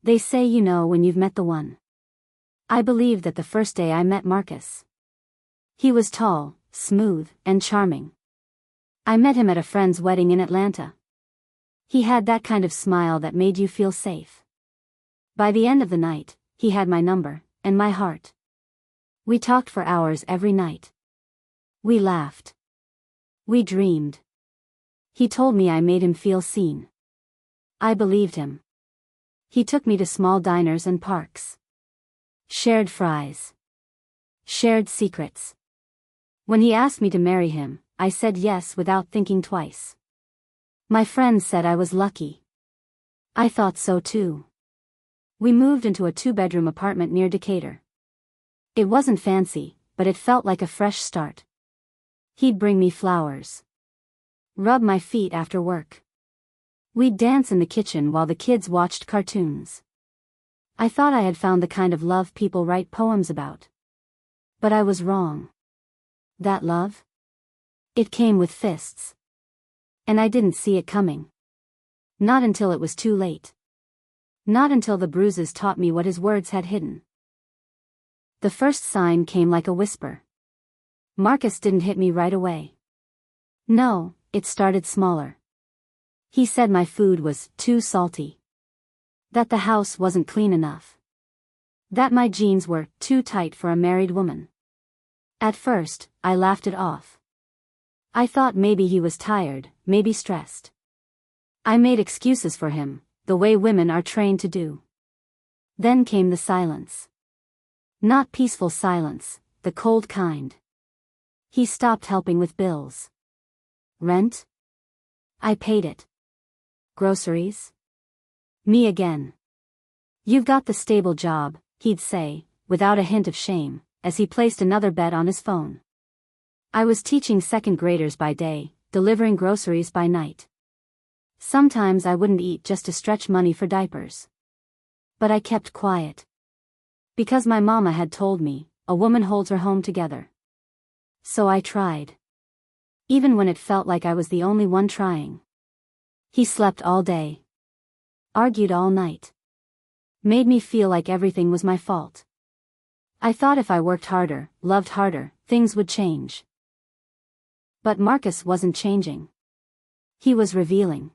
They say you know when you've met the one. I believed that the first day I met Marcus. He was tall, smooth, and charming. I met him at a friend's wedding in Atlanta. He had that kind of smile that made you feel safe. By the end of the night, he had my number, and my heart. We talked for hours every night. We laughed. We dreamed. He told me I made him feel seen. I believed him. He took me to small diners and parks. Shared fries. Shared secrets. When he asked me to marry him, I said yes without thinking twice. My friends said I was lucky. I thought so too. We moved into a 2-bedroom apartment near Decatur. It wasn't fancy, but it felt like a fresh start. He'd bring me flowers. Rub my feet after work. We'd dance in the kitchen while the kids watched cartoons. I thought I had found the kind of love people write poems about. But I was wrong. That love? It came with fists. And I didn't see it coming. Not until it was too late. Not until the bruises taught me what his words had hidden. The first sign came like a whisper. Marcus didn't hit me right away. No, it started smaller. He said my food was too salty. That the house wasn't clean enough. That my jeans were too tight for a married woman. At first, I laughed it off. I thought maybe he was tired, maybe stressed. I made excuses for him, the way women are trained to do. Then came the silence. Not peaceful silence, the cold kind. He stopped helping with bills. Rent? I paid it. Groceries? Me again. You've got the stable job, he'd say, without a hint of shame, as he placed another bet on his phone. I was teaching second graders by day, delivering groceries by night. Sometimes I wouldn't eat just to stretch money for diapers. But I kept quiet. Because my mama had told me, a woman holds her home together. So I tried. Even when it felt like I was the only one trying. He slept all day. Argued all night. Made me feel like everything was my fault. I thought if I worked harder, loved harder, things would change. But Marcus wasn't changing. He was revealing.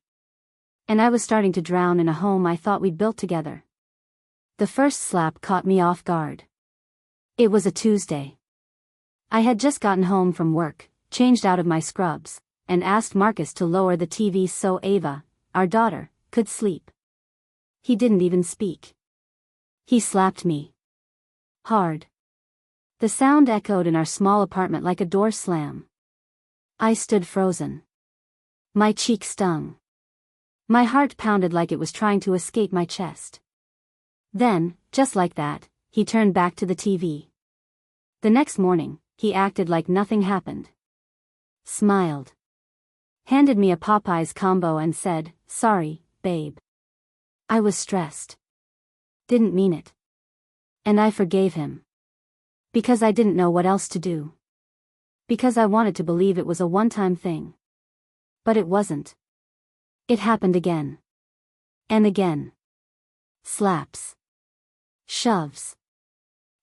And I was starting to drown in a home I thought we'd built together. The first slap caught me off guard. It was a Tuesday. I had just gotten home from work, changed out of my scrubs, and asked Marcus to lower the TV so Ava, our daughter, could sleep. He didn't even speak. He slapped me. Hard. The sound echoed in our small apartment like a door slam. I stood frozen. My cheek stung. My heart pounded like it was trying to escape my chest. Then, just like that, he turned back to the TV. The next morning, he acted like nothing happened. Smiled. Handed me a Popeyes combo and said, "Sorry, babe." I was stressed. Didn't mean it. And I forgave him. Because I didn't know what else to do. Because I wanted to believe it was a one-time thing. But it wasn't. It happened again. And again. Slaps. Shoves.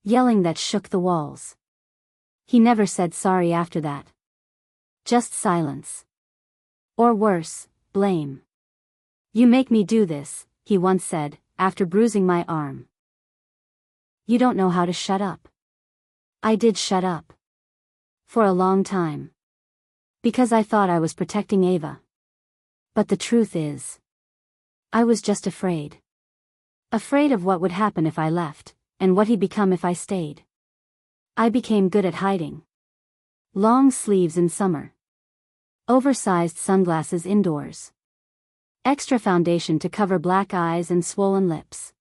Yelling that shook the walls. He never said sorry after that. Just silence. Or worse, blame. "You make me do this," he once said, after bruising my arm. "You don't know how to shut up." I did shut up. For a long time. Because I thought I was protecting Ava. But the truth is, I was just afraid. Afraid of what would happen if I left, and what he'd become if I stayed. I became good at hiding. Long sleeves in summer. Oversized sunglasses indoors. Extra foundation to cover black eyes and swollen lips.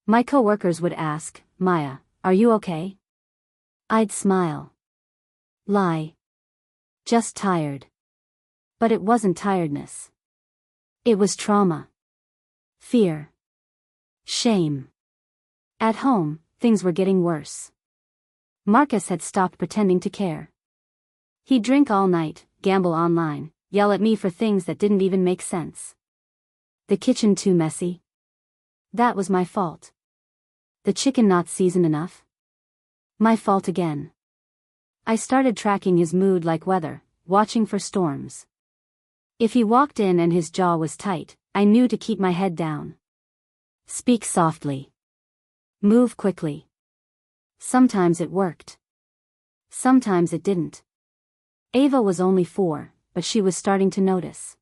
My coworkers would ask, "Maya, are you okay?" I'd smile. Lie. Just tired. But it wasn't tiredness. It was trauma. Fear. Shame. At home, things were getting worse. Marcus had stopped pretending to care. He'd drink all night, gamble online, yell at me for things that didn't even make sense. The kitchen too messy. That was my fault. The chicken not seasoned enough? My fault again. I started tracking his mood like weather, watching for storms. If he walked in and his jaw was tight, I knew to keep my head down. Speak softly. Move quickly. Sometimes it worked. Sometimes it didn't. Ava was only 4, but she was starting to notice.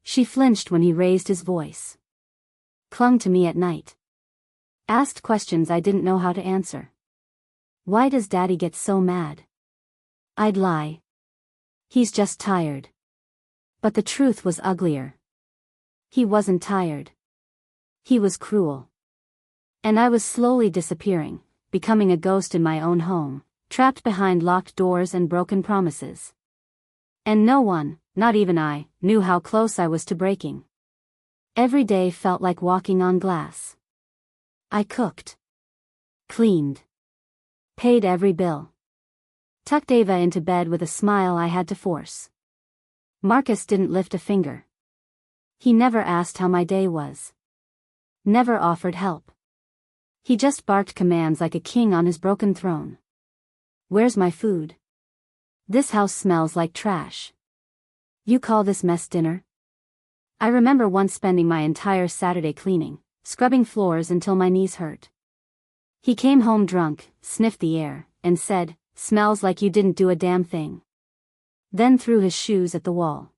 She flinched when he raised his voice. Clung to me at night. Asked questions I didn't know how to answer. Why does Daddy get so mad? I'd lie. He's just tired. But the truth was uglier. He wasn't tired. He was cruel. And I was slowly disappearing, becoming a ghost in my own home, trapped behind locked doors and broken promises. And no one, not even I, knew how close I was to breaking. Every day felt like walking on glass. I cooked. Cleaned. Paid every bill. Tucked Ava into bed with a smile I had to force. Marcus didn't lift a finger. He never asked how my day was. Never offered help. He just barked commands like a king on his broken throne. Where's my food? This house smells like trash. You call this mess dinner? I remember once spending my entire Saturday cleaning, scrubbing floors until my knees hurt. He came home drunk, sniffed the air, and said, "Smells like you didn't do a damn thing." Then threw his shoes at the wall.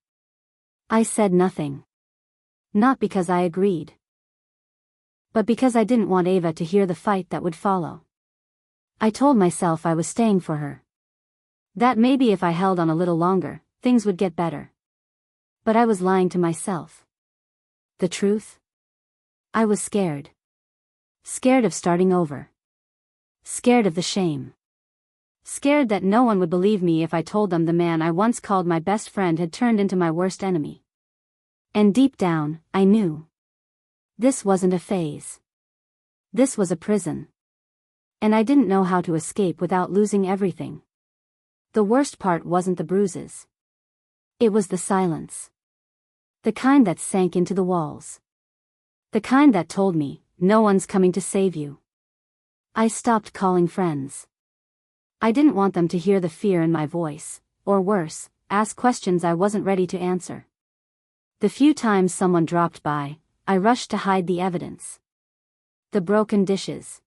I said nothing. Not because I agreed, but because I didn't want Ava to hear the fight that would follow. I told myself I was staying for her. That maybe if I held on a little longer, things would get better. But I was lying to myself. The truth? I was scared. Scared of starting over. Scared of the shame. Scared that no one would believe me if I told them the man I once called my best friend had turned into my worst enemy. And deep down, I knew. This wasn't a phase. This was a prison. And I didn't know how to escape without losing everything. The worst part wasn't the bruises. It was the silence. The kind that sank into the walls. The kind that told me, no one's coming to save you. I stopped calling friends. I didn't want them to hear the fear in my voice, or worse, ask questions I wasn't ready to answer. The few times someone dropped by, I rushed to hide the evidence. The broken dishes.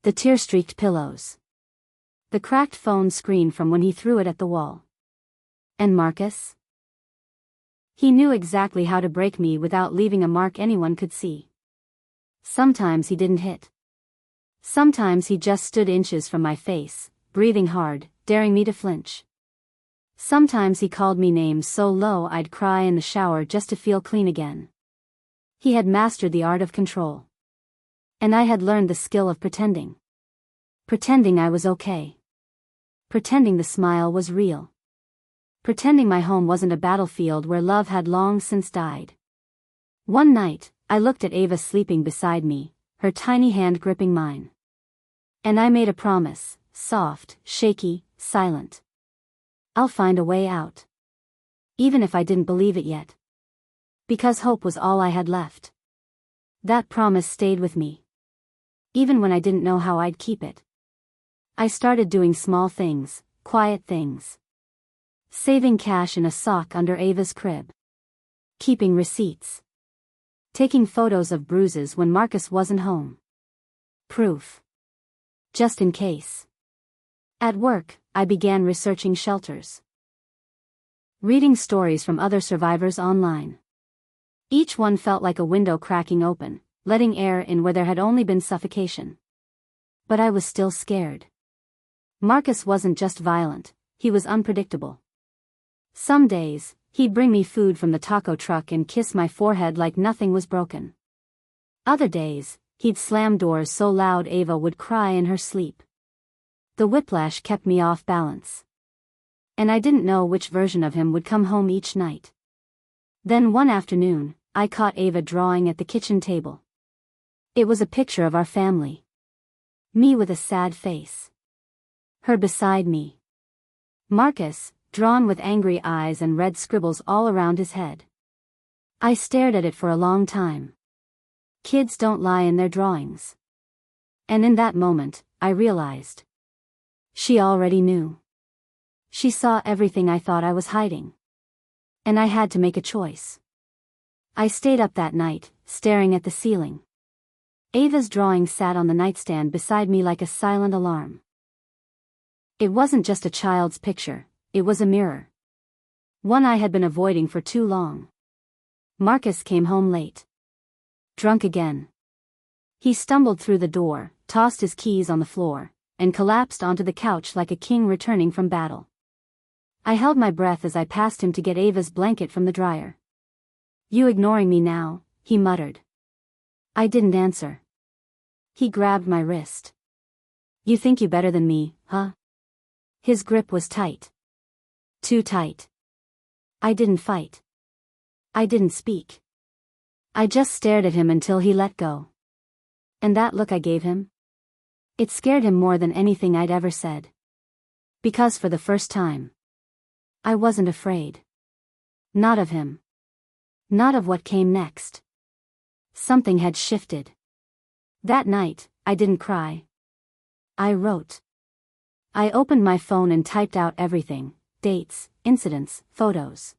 The tear-streaked pillows. The cracked phone screen from when he threw it at the wall. And Marcus? He knew exactly how to break me without leaving a mark anyone could see. Sometimes he didn't hit. Sometimes he just stood inches from my face, breathing hard, daring me to flinch. Sometimes he called me names so low I'd cry in the shower just to feel clean again. He had mastered the art of control. And I had learned the skill of pretending. Pretending I was okay. Pretending the smile was real. Pretending my home wasn't a battlefield where love had long since died. One night, I looked at Ava sleeping beside me, her tiny hand gripping mine. And I made a promise, soft, shaky, silent. I'll find a way out. Even if I didn't believe it yet. Because hope was all I had left. That promise stayed with me. Even when I didn't know how I'd keep it. I started doing small things, quiet things. Saving cash in a sock under Ava's crib. Keeping receipts. Taking photos of bruises when Marcus wasn't home. Proof. Just in case. At work, I began researching shelters. Reading stories from other survivors online. Each one felt like a window cracking open, letting air in where there had only been suffocation. But I was still scared. Marcus wasn't just violent, he was unpredictable. Some days, he'd bring me food from the taco truck and kiss my forehead like nothing was broken. Other days, he'd slam doors so loud Ava would cry in her sleep. The whiplash kept me off balance. And I didn't know which version of him would come home each night. Then one afternoon, I caught Ava drawing at the kitchen table. It was a picture of our family. Me with a sad face. Her beside me. Marcus, drawn with angry eyes and red scribbles all around his head. I stared at it for a long time. Kids don't lie in their drawings. And in that moment, I realized. She already knew. She saw everything I thought I was hiding. And I had to make a choice. I stayed up that night, staring at the ceiling. Ava's drawing sat on the nightstand beside me like a silent alarm. It wasn't just a child's picture, it was a mirror. One I had been avoiding for too long. Marcus came home late. Drunk again. He stumbled through the door, tossed his keys on the floor, and collapsed onto the couch like a king returning from battle. I held my breath as I passed him to get Ava's blanket from the dryer. "You ignoring me now?" he muttered. I didn't answer. He grabbed my wrist. "You think you better than me, huh?" His grip was tight. Too tight. I didn't fight. I didn't speak. I just stared at him until he let go. And that look I gave him? It scared him more than anything I'd ever said. Because for the first time, I wasn't afraid. Not of him. Not of what came next. Something had shifted. That night, I didn't cry. I wrote. I opened my phone and typed out everything: dates, incidents, photos.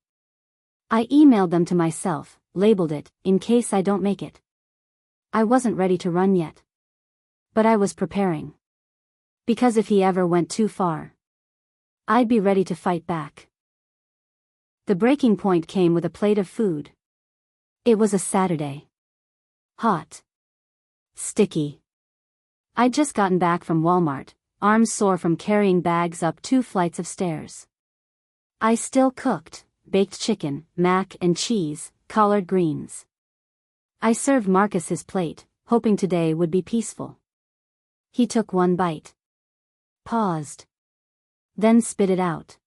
I emailed them to myself, labeled it, "in case I don't make it." I wasn't ready to run yet. But I was preparing. Because if he ever went too far, I'd be ready to fight back. The breaking point came with a plate of food. It was a Saturday. Hot. Sticky. I'd just gotten back from Walmart, arms sore from carrying bags up 2 flights of stairs. I still cooked, baked chicken, mac and cheese, collard greens. I served Marcus his plate, hoping today would be peaceful. He took one bite. Paused. Then spit it out.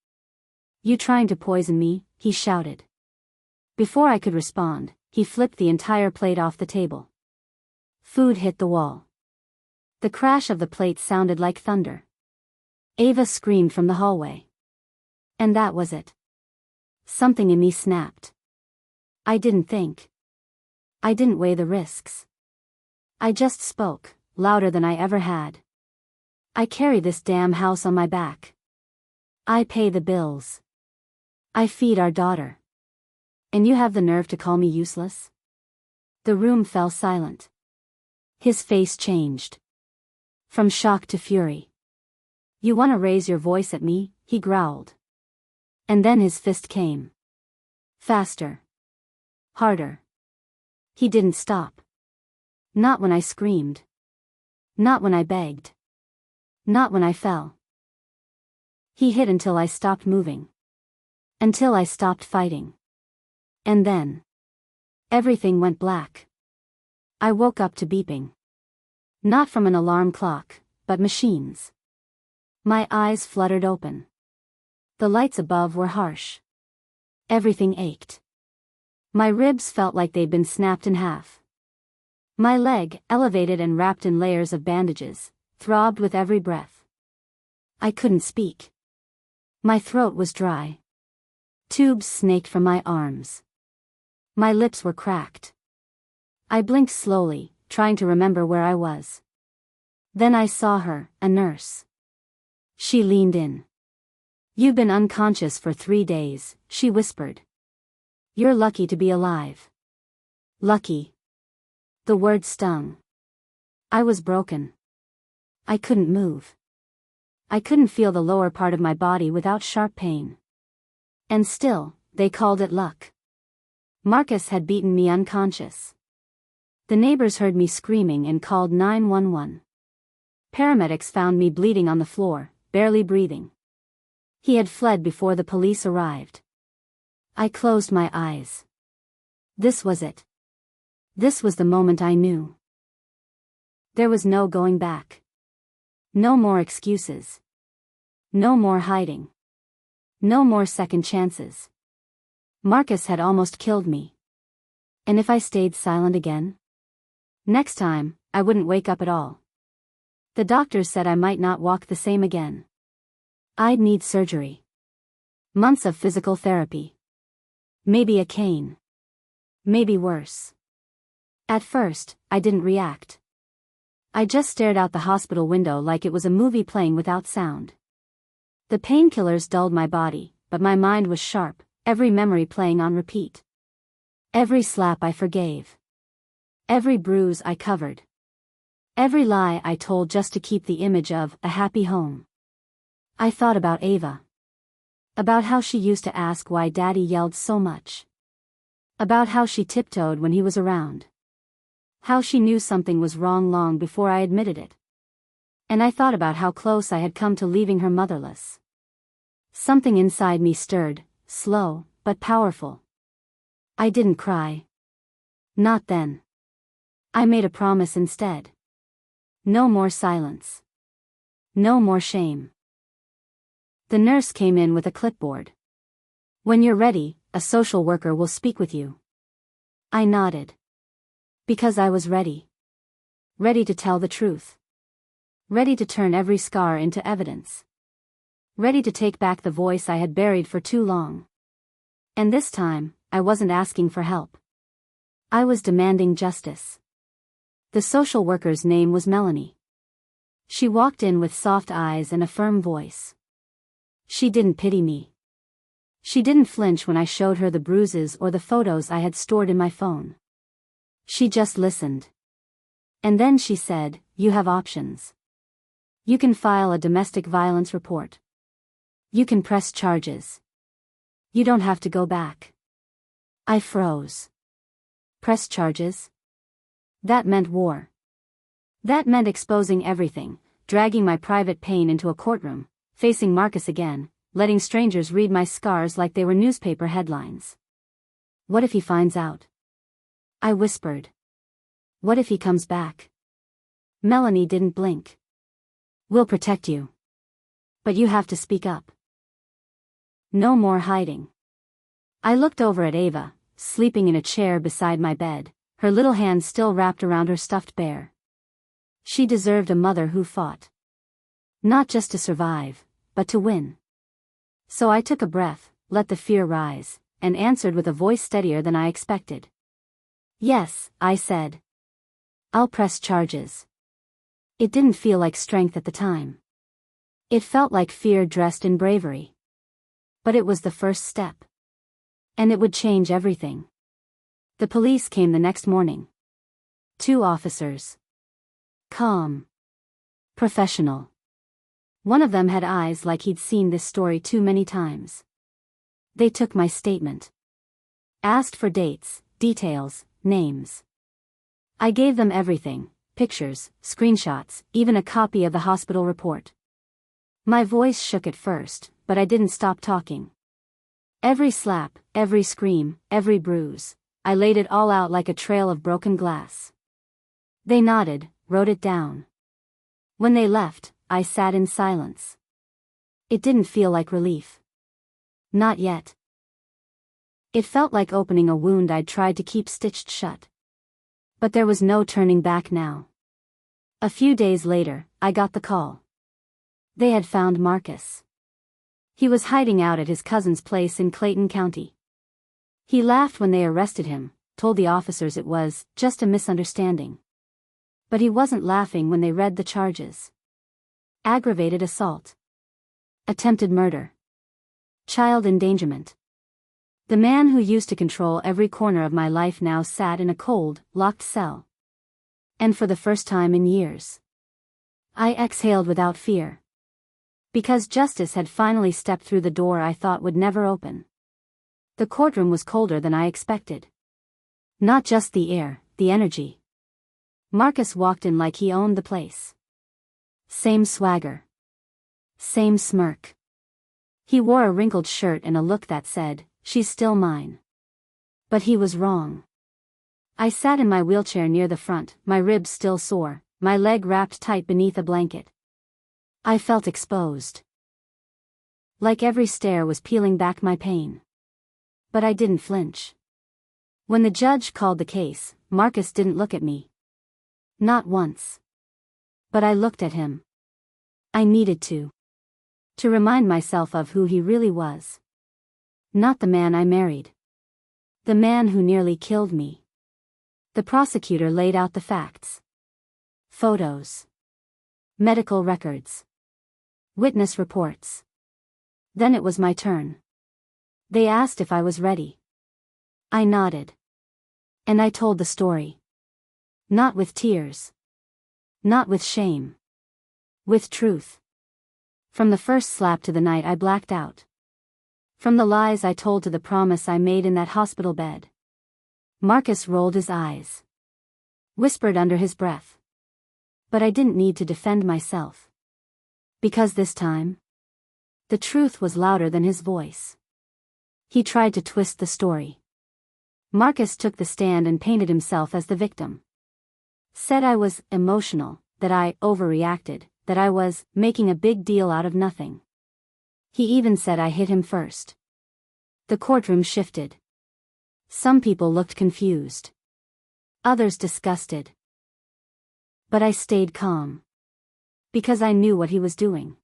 "You trying to poison me?" he shouted. Before I could respond, he flipped the entire plate off the table. Food hit the wall. The crash of the plate sounded like thunder. Ava screamed from the hallway. And that was it. Something in me snapped. I didn't think. I didn't weigh the risks. I just spoke, louder than I ever had. "I carry this damn house on my back. I pay the bills. I feed our daughter. And you have the nerve to call me useless?" The room fell silent. His face changed. From shock to fury. "You want to raise your voice at me?" he growled. And then his fist came. Faster. Harder. He didn't stop. Not when I screamed. Not when I begged. Not when I fell. He hit until I stopped moving. Until I stopped fighting. And then everything went black. I woke up to beeping. Not from an alarm clock, but machines. My eyes fluttered open. The lights above were harsh. Everything ached. My ribs felt like they'd been snapped in half. My leg, elevated and wrapped in layers of bandages, throbbed with every breath. I couldn't speak. My throat was dry. Tubes snaked from my arms. My lips were cracked. I blinked slowly, trying to remember where I was. Then I saw her, a nurse. She leaned in. "You've been unconscious for 3 days," she whispered. "You're lucky to be alive." Lucky. The word stung. I was broken. I couldn't move. I couldn't feel the lower part of my body without sharp pain. And still, they called it luck. Marcus had beaten me unconscious. The neighbors heard me screaming and called 911. Paramedics found me bleeding on the floor, barely breathing. He had fled before the police arrived. I closed my eyes. This was it. This was the moment I knew. There was no going back. No more excuses. No more hiding. No more second chances. Marcus had almost killed me. And if I stayed silent again? Next time, I wouldn't wake up at all. The doctors said I might not walk the same again. I'd need surgery. Months of physical therapy. Maybe a cane. Maybe worse. At first, I didn't react. I just stared out the hospital window like it was a movie playing without sound. The painkillers dulled my body, but my mind was sharp, every memory playing on repeat. Every slap I forgave. Every bruise I covered. Every lie I told just to keep the image of a happy home. I thought about Ava. About how she used to ask why Daddy yelled so much. About how she tiptoed when he was around. How she knew something was wrong long before I admitted it. And I thought about how close I had come to leaving her motherless. Something inside me stirred, slow, but powerful. I didn't cry. Not then. I made a promise instead. No more silence. No more shame. The nurse came in with a clipboard. "When you're ready, a social worker will speak with you." I nodded. Because I was ready. Ready to tell the truth. Ready to turn every scar into evidence. Ready to take back the voice I had buried for too long. And this time, I wasn't asking for help. I was demanding justice. The social worker's name was Melanie. She walked in with soft eyes and a firm voice. She didn't pity me. She didn't flinch when I showed her the bruises or the photos I had stored in my phone. She just listened. And then she said, "You have options. You can file a domestic violence report. You can press charges. You don't have to go back." I froze. Press charges? That meant war. That meant exposing everything, dragging my private pain into a courtroom, facing Marcus again, letting strangers read my scars like they were newspaper headlines. What if he finds out? I whispered. What if he comes back? Melanie didn't blink. "We'll protect you. But you have to speak up. No more hiding." I looked over at Ava, sleeping in a chair beside my bed, her little hands still wrapped around her stuffed bear. She deserved a mother who fought. Not just to survive, but to win. So I took a breath, let the fear rise, and answered with a voice steadier than I expected. "Yes," I said. "I'll press charges." It didn't feel like strength at the time. It felt like fear dressed in bravery. But it was the first step. And it would change everything. The police came the next morning. 2 officers. Calm. Professional. One of them had eyes like he'd seen this story too many times. They took my statement. Asked for dates, details, names. I gave them everything, pictures, screenshots, even a copy of the hospital report. My voice shook at first, but I didn't stop talking. Every slap, every scream, every bruise, I laid it all out like a trail of broken glass. They nodded, wrote it down. When they left, I sat in silence. It didn't feel like relief. Not yet. It felt like opening a wound I'd tried to keep stitched shut. But there was no turning back now. A few days later, I got the call. They had found Marcus. He was hiding out at his cousin's place in Clayton County. He laughed when they arrested him, told the officers it was just a misunderstanding. But he wasn't laughing when they read the charges. Aggravated assault. Attempted murder. Child endangerment. The man who used to control every corner of my life now sat in a cold, locked cell. And for the first time in years, I exhaled without fear. Because justice had finally stepped through the door I thought would never open. The courtroom was colder than I expected. Not just the air, the energy. Marcus walked in like he owned the place. Same swagger. Same smirk. He wore a wrinkled shirt and a look that said, "She's still mine." But he was wrong. I sat in my wheelchair near the front, my ribs still sore, my leg wrapped tight beneath a blanket. I felt exposed. Like every stare was peeling back my pain. But I didn't flinch. When the judge called the case, Marcus didn't look at me. Not once. But I looked at him. I needed to. To remind myself of who he really was. Not the man I married. The man who nearly killed me. The prosecutor laid out the facts. Photos. Medical records. Witness reports. Then it was my turn. They asked if I was ready. I nodded. And I told the story. Not with tears. Not with shame. With truth. From the first slap to the night I blacked out. From the lies I told to the promise I made in that hospital bed. Marcus rolled his eyes. Whispered under his breath. But I didn't need to defend myself. Because this time, the truth was louder than his voice. He tried to twist the story. Marcus took the stand and painted himself as the victim. Said I was emotional, that I overreacted, that I was making a big deal out of nothing. He even said I hit him first. The courtroom shifted. Some people looked confused. Others disgusted. But I stayed calm. Because I knew what he was doing.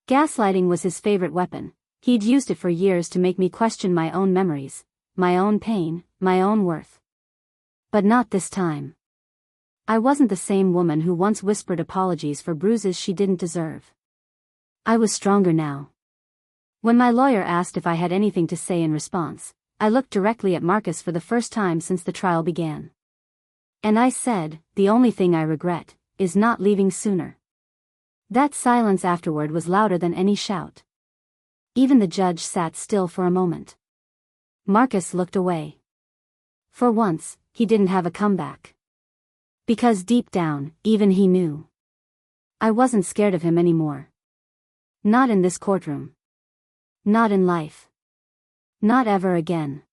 Gaslighting was his favorite weapon. He'd used it for years to make me question my own memories, my own pain, my own worth. But not this time. I wasn't the same woman who once whispered apologies for bruises she didn't deserve. I was stronger now. When my lawyer asked if I had anything to say in response, I looked directly at Marcus for the first time since the trial began. And I said, the only thing I regret is not leaving sooner. That silence afterward was louder than any shout. Even the judge sat still for a moment. Marcus looked away. For once, he didn't have a comeback. Because deep down, even he knew. I wasn't scared of him anymore. Not in this courtroom. Not in life. Not ever again.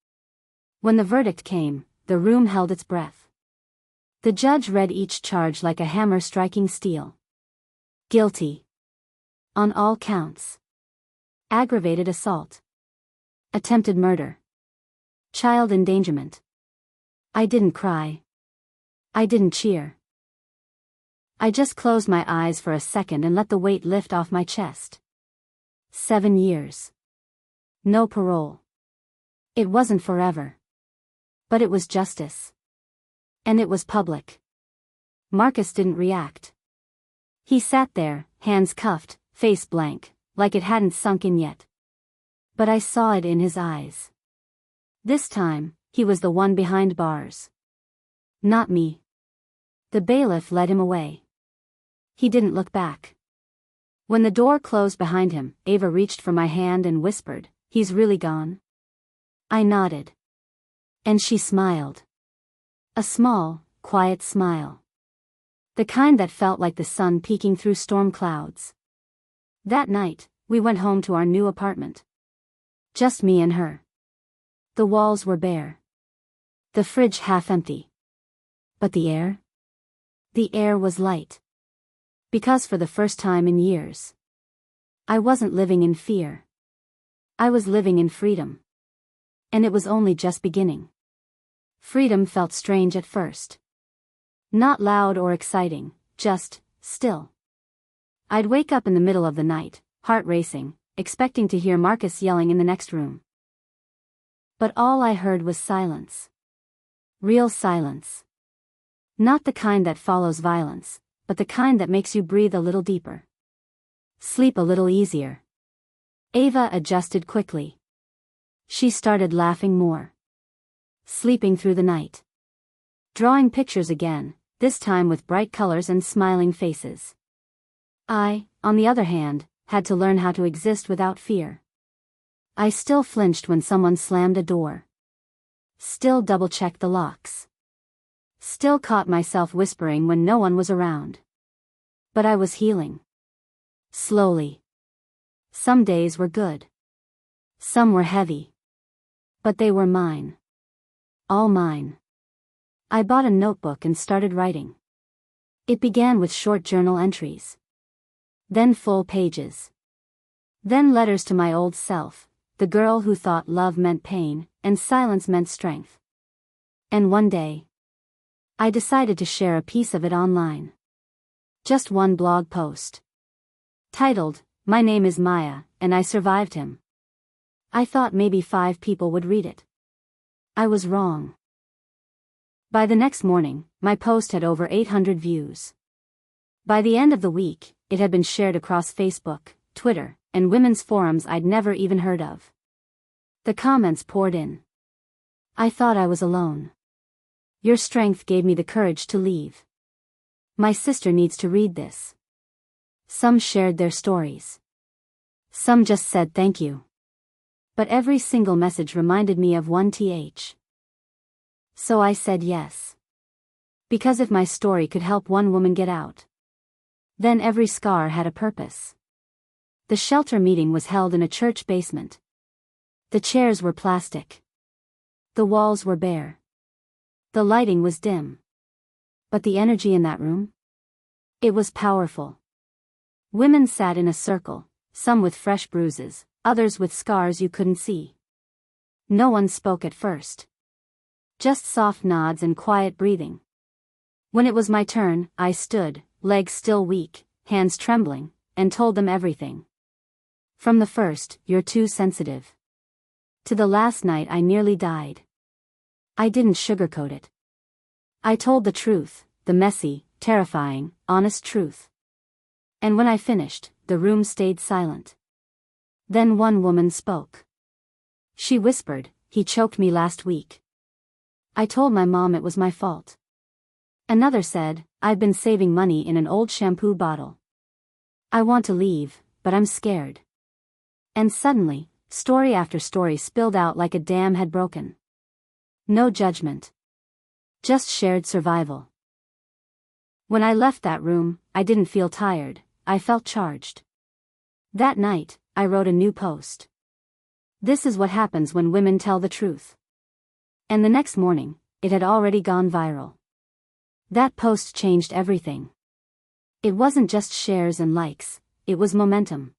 When the verdict came, the room held its breath. The judge read each charge like a hammer striking steel. Guilty. On all counts. Aggravated assault. Attempted murder. Child endangerment. I didn't cry. I didn't cheer. I just closed my eyes for a second and let the weight lift off my chest. 7 years. No parole. It wasn't forever. But it was justice. And it was public. Marcus didn't react. He sat there, hands cuffed, face blank, like it hadn't sunk in yet. But I saw it in his eyes. This time, he was the one behind bars. Not me. The bailiff led him away. He didn't look back. When the door closed behind him, Ava reached for my hand and whispered, "He's really gone?" I nodded. And she smiled. A small, quiet smile. The kind that felt like the sun peeking through storm clouds. That night, we went home to our new apartment. Just me and her. The walls were bare. The fridge half empty. But the air? The air was light. Because for the first time in years, I wasn't living in fear. I was living in freedom. And it was only just beginning. Freedom felt strange at first. Not loud or exciting, just still. I'd wake up in the middle of the night, heart racing, expecting to hear Marcus yelling in the next room. But all I heard was silence. Real silence. Not the kind that follows violence, but the kind that makes you breathe a little deeper. Sleep a little easier. Ava adjusted quickly. She started laughing more. Sleeping through the night. Drawing pictures again, this time with bright colors and smiling faces. I, on the other hand, had to learn how to exist without fear. I still flinched when someone slammed a door. Still double-checked the locks. Still caught myself whispering when no one was around. But I was healing. Slowly. Some days were good. Some were heavy. But they were mine. All mine. I bought a notebook and started writing. It began with short journal entries. Then full pages. Then letters to my old self, the girl who thought love meant pain, and silence meant strength. And one day, I decided to share a piece of it online. Just one blog post. Titled, "My name is Maya, and I survived him." I thought maybe 5 people would read it. I was wrong. By the next morning, my post had over 800 views. By the end of the week, it had been shared across Facebook, Twitter, and women's forums I'd never even heard of. The comments poured in. I thought I was alone. Your strength gave me the courage to leave. My sister needs to read this. Some shared their stories. Some just said thank you. But every single message reminded me of one th. So I said yes. Because if my story could help one woman get out, then every scar had a purpose. The shelter meeting was held in a church basement. The chairs were plastic. The walls were bare. The lighting was dim. But the energy in that room? It was powerful. Women sat in a circle, some with fresh bruises, others with scars you couldn't see. No one spoke at first. Just soft nods and quiet breathing. When it was my turn, I stood, legs still weak, hands trembling, and told them everything. From the first, you're too sensitive, to the last night I nearly died. I didn't sugarcoat it. I told the truth, the messy, terrifying, honest truth. And when I finished, the room stayed silent. Then one woman spoke. She whispered, "He choked me last week. I told my mom it was my fault." Another said, "I've been saving money in an old shampoo bottle. I want to leave, but I'm scared." And suddenly, story after story spilled out like a dam had broken. No judgment. Just shared survival. When I left that room, I didn't feel tired, I felt charged. That night, I wrote a new post. This is what happens when women tell the truth. And the next morning, it had already gone viral. That post changed everything. It wasn't just shares and likes, it was momentum.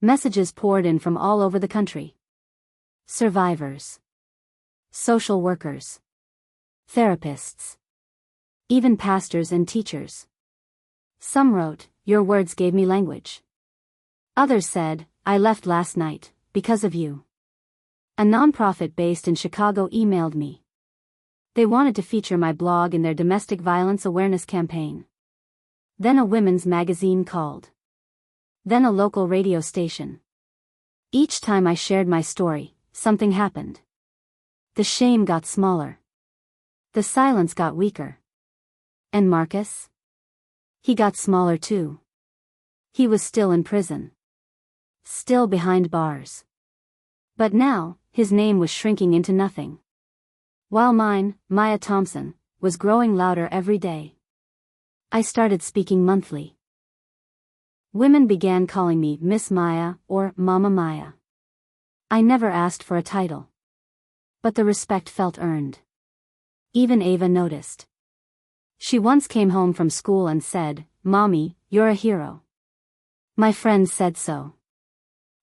Messages poured in from all over the country. Survivors. Social workers. Therapists. Even pastors and teachers. Some wrote, "Your words gave me language." Others said, "I left last night, because of you." A nonprofit based in Chicago emailed me. They wanted to feature my blog in their domestic violence awareness campaign. Then a women's magazine called. Then a local radio station. Each time I shared my story, something happened. The shame got smaller. The silence got weaker. And Marcus? He got smaller too. He was still in prison. Still behind bars. But now, his name was shrinking into nothing. While mine, Maya Thompson, was growing louder every day. I started speaking monthly. Women began calling me Miss Maya or Mama Maya. I never asked for a title. But the respect felt earned. Even Ava noticed. She once came home from school and said, "Mommy, you're a hero." My friends said so.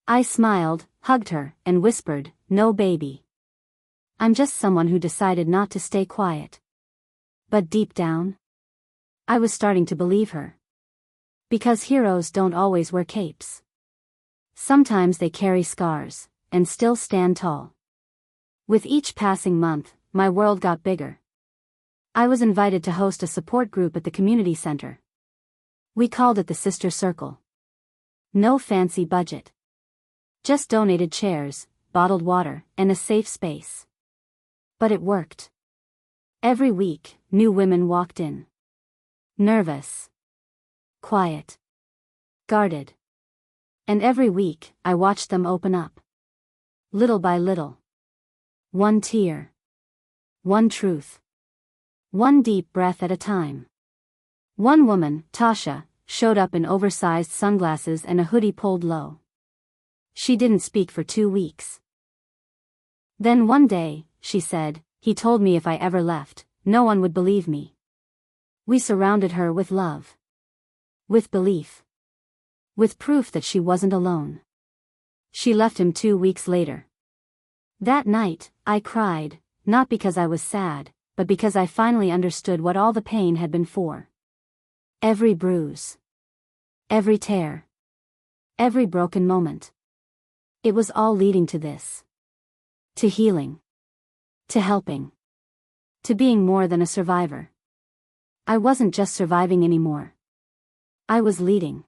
I smiled, hugged her, and whispered, "No baby. I'm just someone who decided not to stay quiet." But deep down, I was starting to believe her. Because heroes don't always wear capes. Sometimes they carry scars, and still stand tall. With each passing month, my world got bigger. I was invited to host a support group at the community center. We called it the Sister Circle. No fancy budget. Just donated chairs, bottled water, and a safe space. But it worked. Every week, new women walked in. Nervous. Quiet. Guarded. And every week, I watched them open up. Little by little. One tear. One truth. One deep breath at a time. One woman, Tasha, showed up in oversized sunglasses and a hoodie pulled low. She didn't speak for 2 weeks. Then one day, she said, "He told me if I ever left, no one would believe me." We surrounded her with love. With belief. With proof that she wasn't alone. She left him 2 weeks later. That night, I cried, not because I was sad, but because I finally understood what all the pain had been for. Every bruise. Every tear. Every broken moment. It was all leading to this. To healing. To helping. To being more than a survivor. I wasn't just surviving anymore. I was leading.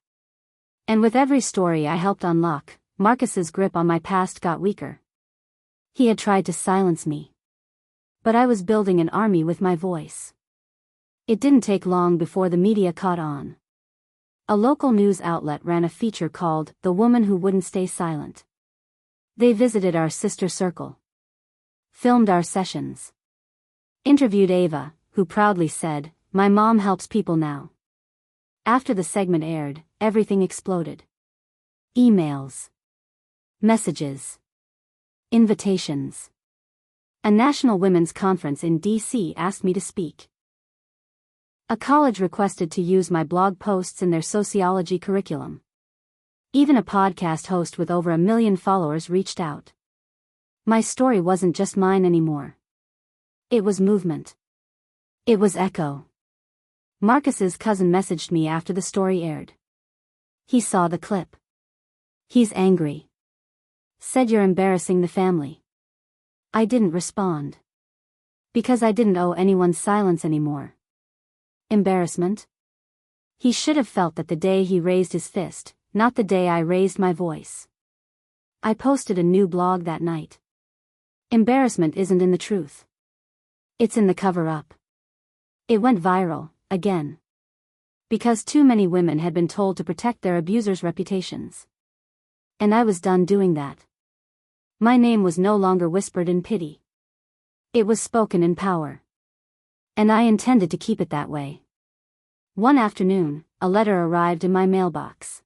And with every story I helped unlock, Marcus's grip on my past got weaker. He had tried to silence me. But I was building an army with my voice. It didn't take long before the media caught on. A local news outlet ran a feature called "The Woman Who Wouldn't Stay Silent." They visited our sister circle. Filmed our sessions. Interviewed Ava, who proudly said, "My mom helps people now." After the segment aired, everything exploded. Emails. Messages. Invitations. A national women's conference in D.C. asked me to speak. A college requested to use my blog posts in their sociology curriculum. Even a podcast host with over 1 million followers reached out. My story wasn't just mine anymore. It was movement. It was echo. Marcus's cousin messaged me after the story aired. He saw the clip. He's angry. Said you're embarrassing the family. I didn't respond. Because I didn't owe anyone silence anymore. Embarrassment? He should have felt that the day he raised his fist, not the day I raised my voice. I posted a new blog that night. Embarrassment isn't in the truth. It's in the cover-up. It went viral, again. Because too many women had been told to protect their abusers' reputations. And I was done doing that. My name was no longer whispered in pity. It was spoken in power. And I intended to keep it that way. One afternoon, a letter arrived in my mailbox.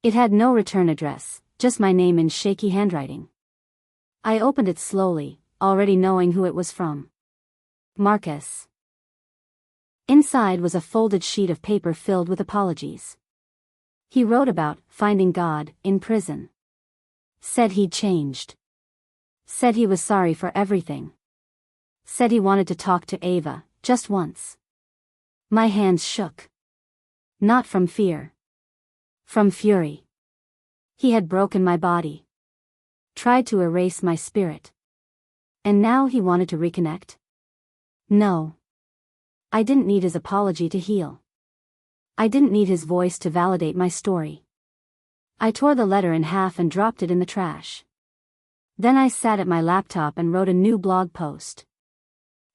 It had no return address, just my name in shaky handwriting. I opened it slowly, already knowing who it was from. Marcus. Inside was a folded sheet of paper filled with apologies. He wrote about finding God in prison. Said he'd changed. Said he was sorry for everything. Said he wanted to talk to Ava, just once. My hands shook. Not from fear. From fury. He had broken my body. Tried to erase my spirit. And now he wanted to reconnect? No. I didn't need his apology to heal. I didn't need his voice to validate my story. I tore the letter in half and dropped it in the trash. Then I sat at my laptop and wrote a new blog post.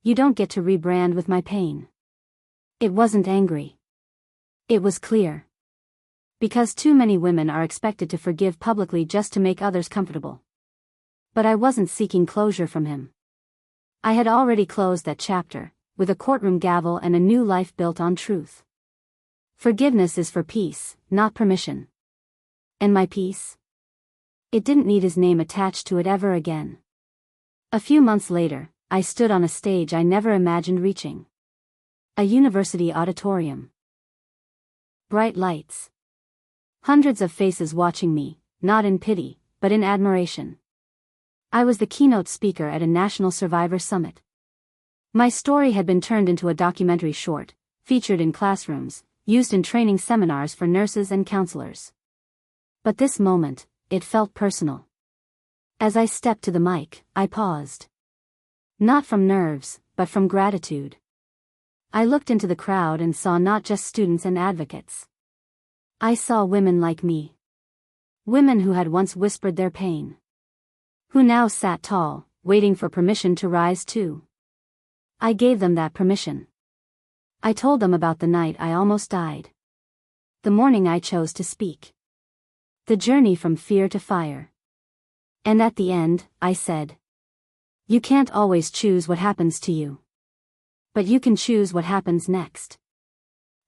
You don't get to rebrand with my pain. It wasn't angry. It was clear. Because too many women are expected to forgive publicly just to make others comfortable. But I wasn't seeking closure from him. I had already closed that chapter, with a courtroom gavel and a new life built on truth. Forgiveness is for peace, not permission. And my peace? It didn't need his name attached to it ever again. A few months later, I stood on a stage I never imagined reaching. A university auditorium. Bright lights. Hundreds of faces watching me, not in pity, but in admiration. I was the keynote speaker at a national survivor summit. My story had been turned into a documentary short, featured in classrooms, used in training seminars for nurses and counselors. But this moment, it felt personal. As I stepped to the mic, I paused. Not from nerves, but from gratitude. I looked into the crowd and saw not just students and advocates. I saw women like me. Women who had once whispered their pain. Who now sat tall, waiting for permission to rise too. I gave them that permission. I told them about the night I almost died. The morning I chose to speak. The journey from fear to fire. And at the end, I said, you can't always choose what happens to you. But you can choose what happens next.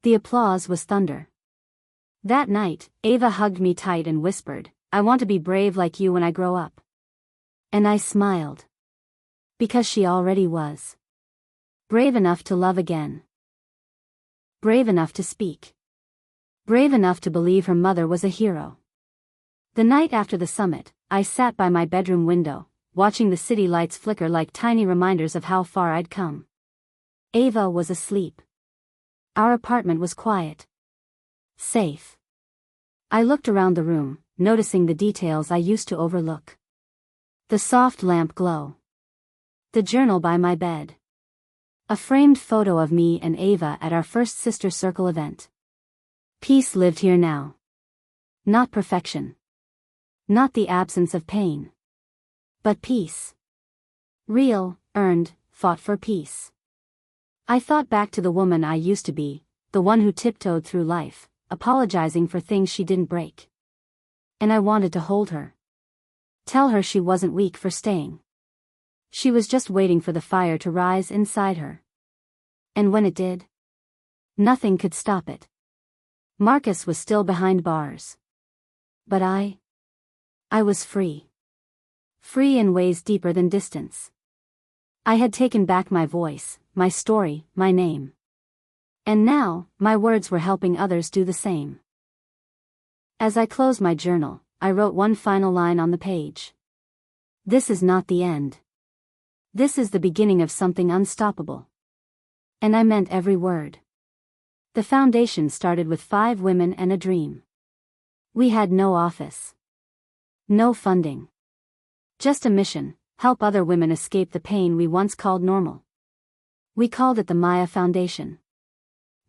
The applause was thunder. That night, Ava hugged me tight and whispered, I want to be brave like you when I grow up. And I smiled. Because she already was. Brave enough to love again. Brave enough to speak. Brave enough to believe her mother was a hero. The night after the summit, I sat by my bedroom window, watching the city lights flicker like tiny reminders of how far I'd come. Ava was asleep. Our apartment was quiet. Safe. I looked around the room, noticing the details I used to overlook. The soft lamp glow. The journal by my bed. A framed photo of me and Ava at our first Sister Circle event. Peace lived here now. Not perfection. Not the absence of pain. But peace. Real, earned, fought for peace. I thought back to the woman I used to be, the one who tiptoed through life, apologizing for things she didn't break. And I wanted to hold her. Tell her she wasn't weak for staying. She was just waiting for the fire to rise inside her. And when it did, nothing could stop it. Marcus was still behind bars. But I was free. Free in ways deeper than distance. I had taken back my voice, my story, my name. And now, my words were helping others do the same. As I closed my journal, I wrote one final line on the page. This is not the end. This is the beginning of something unstoppable. And I meant every word. The foundation started with 5 women and a dream. We had no office. No funding. Just a mission: help other women escape the pain we once called normal. We called it the Maya Foundation.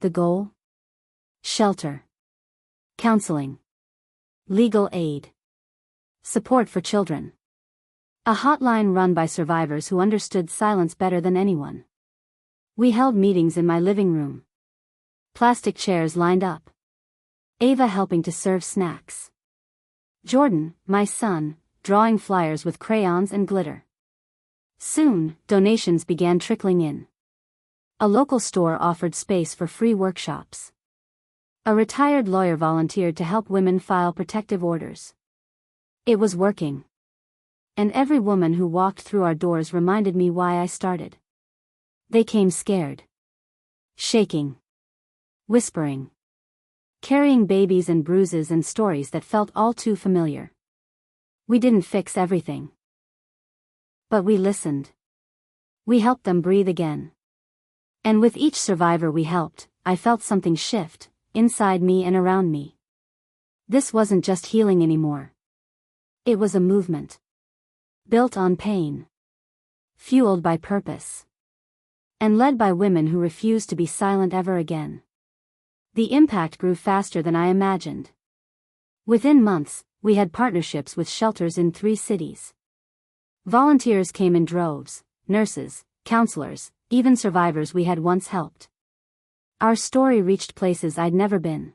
The goal? Shelter. Counseling. Legal aid. Support for children. A hotline run by survivors who understood silence better than anyone. We held meetings in my living room. Plastic chairs lined up. Ava helping to serve snacks. Jordan, my son, drawing flyers with crayons and glitter. Soon, donations began trickling in. A local store offered space for free workshops. A retired lawyer volunteered to help women file protective orders. It was working. And every woman who walked through our doors reminded me why I started. They came scared. Shaking. Whispering. Carrying babies and bruises and stories that felt all too familiar. We didn't fix everything. But we listened. We helped them breathe again. And with each survivor we helped, I felt something shift, inside me and around me. This wasn't just healing anymore. It was a movement. Built on pain. Fueled by purpose. And led by women who refused to be silent ever again. The impact grew faster than I imagined. Within months, we had partnerships with shelters in 3 cities. Volunteers came in droves, nurses, counselors, even survivors we had once helped. Our story reached places I'd never been.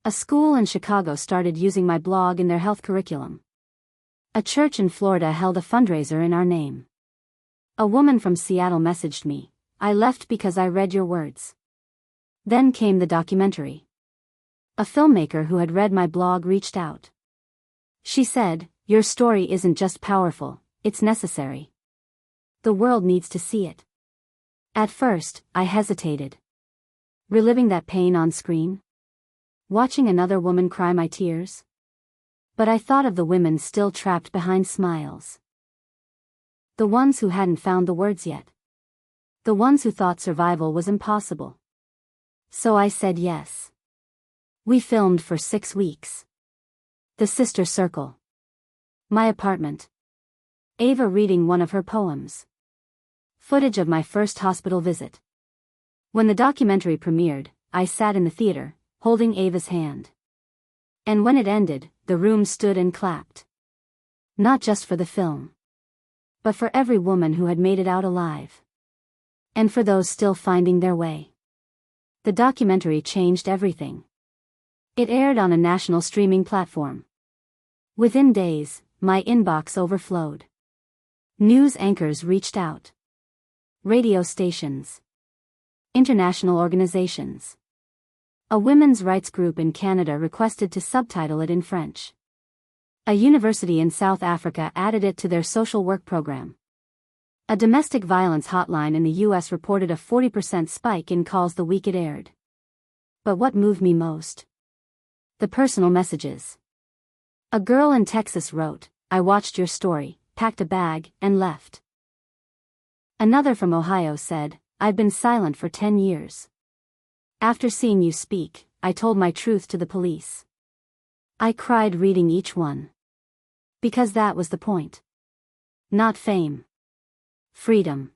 A school in Chicago started using my blog in their health curriculum. A church in Florida held a fundraiser in our name. A woman from Seattle messaged me, "I left because I read your words." Then came the documentary. A filmmaker who had read my blog reached out. She said, "Your story isn't just powerful, it's necessary. The world needs to see it." At first, I hesitated. Reliving that pain on screen? Watching another woman cry my tears? But I thought of the women still trapped behind smiles. The ones who hadn't found the words yet. The ones who thought survival was impossible. So I said yes. We filmed for 6 weeks. The Sister Circle. My apartment. Ava reading one of her poems. Footage of my first hospital visit. When the documentary premiered, I sat in the theater, holding Ava's hand. And when it ended, the room stood and clapped. Not just for the film. But for every woman who had made it out alive. And for those still finding their way. The documentary changed everything. It aired on a national streaming platform. Within days, my inbox overflowed. News anchors reached out. Radio stations. International organizations. A women's rights group in Canada requested to subtitle it in French. A university in South Africa added it to their social work program. A domestic violence hotline in the US reported a 40% spike in calls the week it aired. But what moved me most? The personal messages. A girl in Texas wrote, "I watched your story, packed a bag, and left." Another from Ohio said, "I've been silent for 10 years. After seeing you speak, I told my truth to the police." I cried reading each one. Because that was the point. Not fame. Freedom.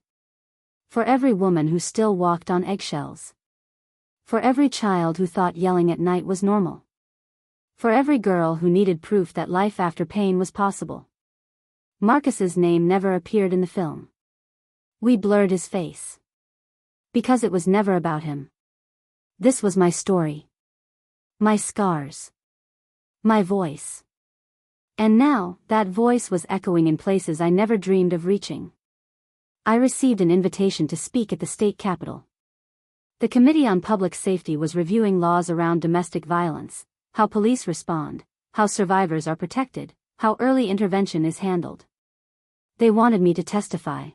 For every woman who still walked on eggshells. For every child who thought yelling at night was normal. For every girl who needed proof that life after pain was possible. Marcus's name never appeared in the film. We blurred his face. Because it was never about him. This was my story. My scars. My voice. And now, that voice was echoing in places I never dreamed of reaching. I received an invitation to speak at the state capitol. The Committee on Public Safety was reviewing laws around domestic violence, how police respond, how survivors are protected, how early intervention is handled. They wanted me to testify.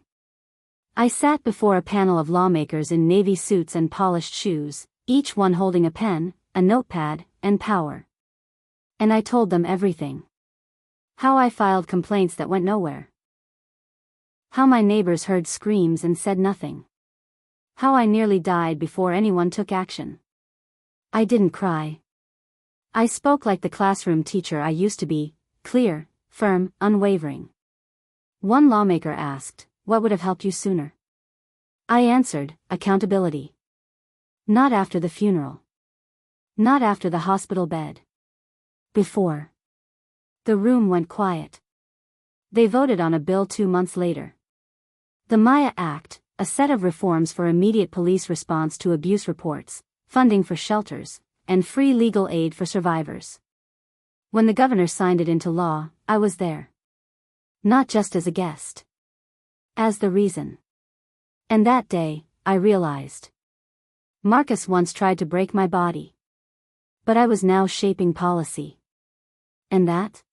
I sat before a panel of lawmakers in navy suits and polished shoes, each one holding a pen, a notepad, and power. And I told them everything. How I filed complaints that went nowhere. How my neighbors heard screams and said nothing. How I nearly died before anyone took action. I didn't cry. I spoke like the classroom teacher I used to be, clear, firm, unwavering. One lawmaker asked, "What would have helped you sooner?" I answered, "Accountability. Not after the funeral. Not after the hospital bed. Before." The room went quiet. They voted on a bill 2 months later. The Maya Act, a set of reforms for immediate police response to abuse reports, funding for shelters, and free legal aid for survivors. When the governor signed it into law, I was there. Not just as a guest. As the reason. And that day, I realized. Marcus once tried to break my body. But I was now shaping policy. And that?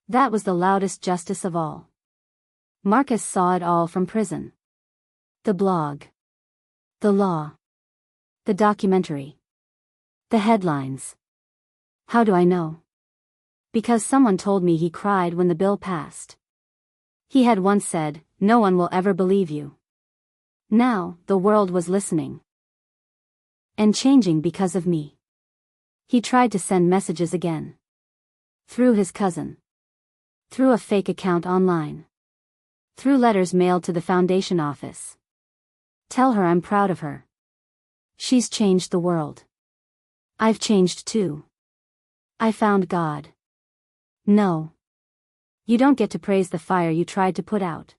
That was the loudest justice of all. Marcus saw it all from prison. The blog. The law. The documentary. The headlines. How do I know? Because someone told me he cried when the bill passed. He had once said, "No one will ever believe you." Now, the world was listening. And changing because of me. He tried to send messages again. Through his cousin. Through a fake account online. Through letters mailed to the foundation office. Tell her I'm proud of her. She's changed the world. I've changed too. I found God. No. You don't get to praise the fire you tried to put out.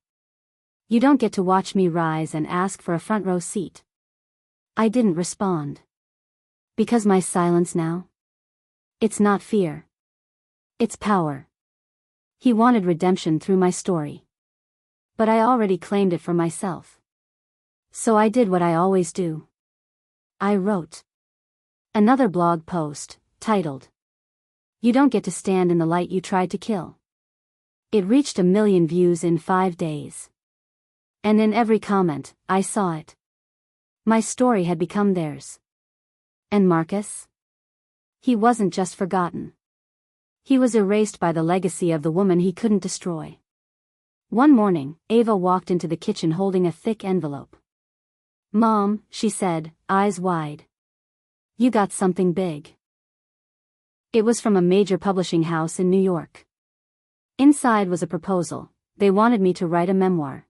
You don't get to watch me rise and ask for a front row seat. I didn't respond. Because my silence now? It's not fear. It's power. He wanted redemption through my story. But I already claimed it for myself. So I did what I always do. I wrote another blog post, titled, "You Don't Get to Stand in the Light You Tried to Kill." It reached 1 million views in 5 days. And in every comment, I saw it. My story had become theirs. And Marcus? He wasn't just forgotten. He was erased by the legacy of the woman he couldn't destroy. One morning, Ava walked into the kitchen holding a thick envelope. "Mom," she said, eyes wide. "You got something big." It was from a major publishing house in New York. Inside was a proposal. They wanted me to write a memoir.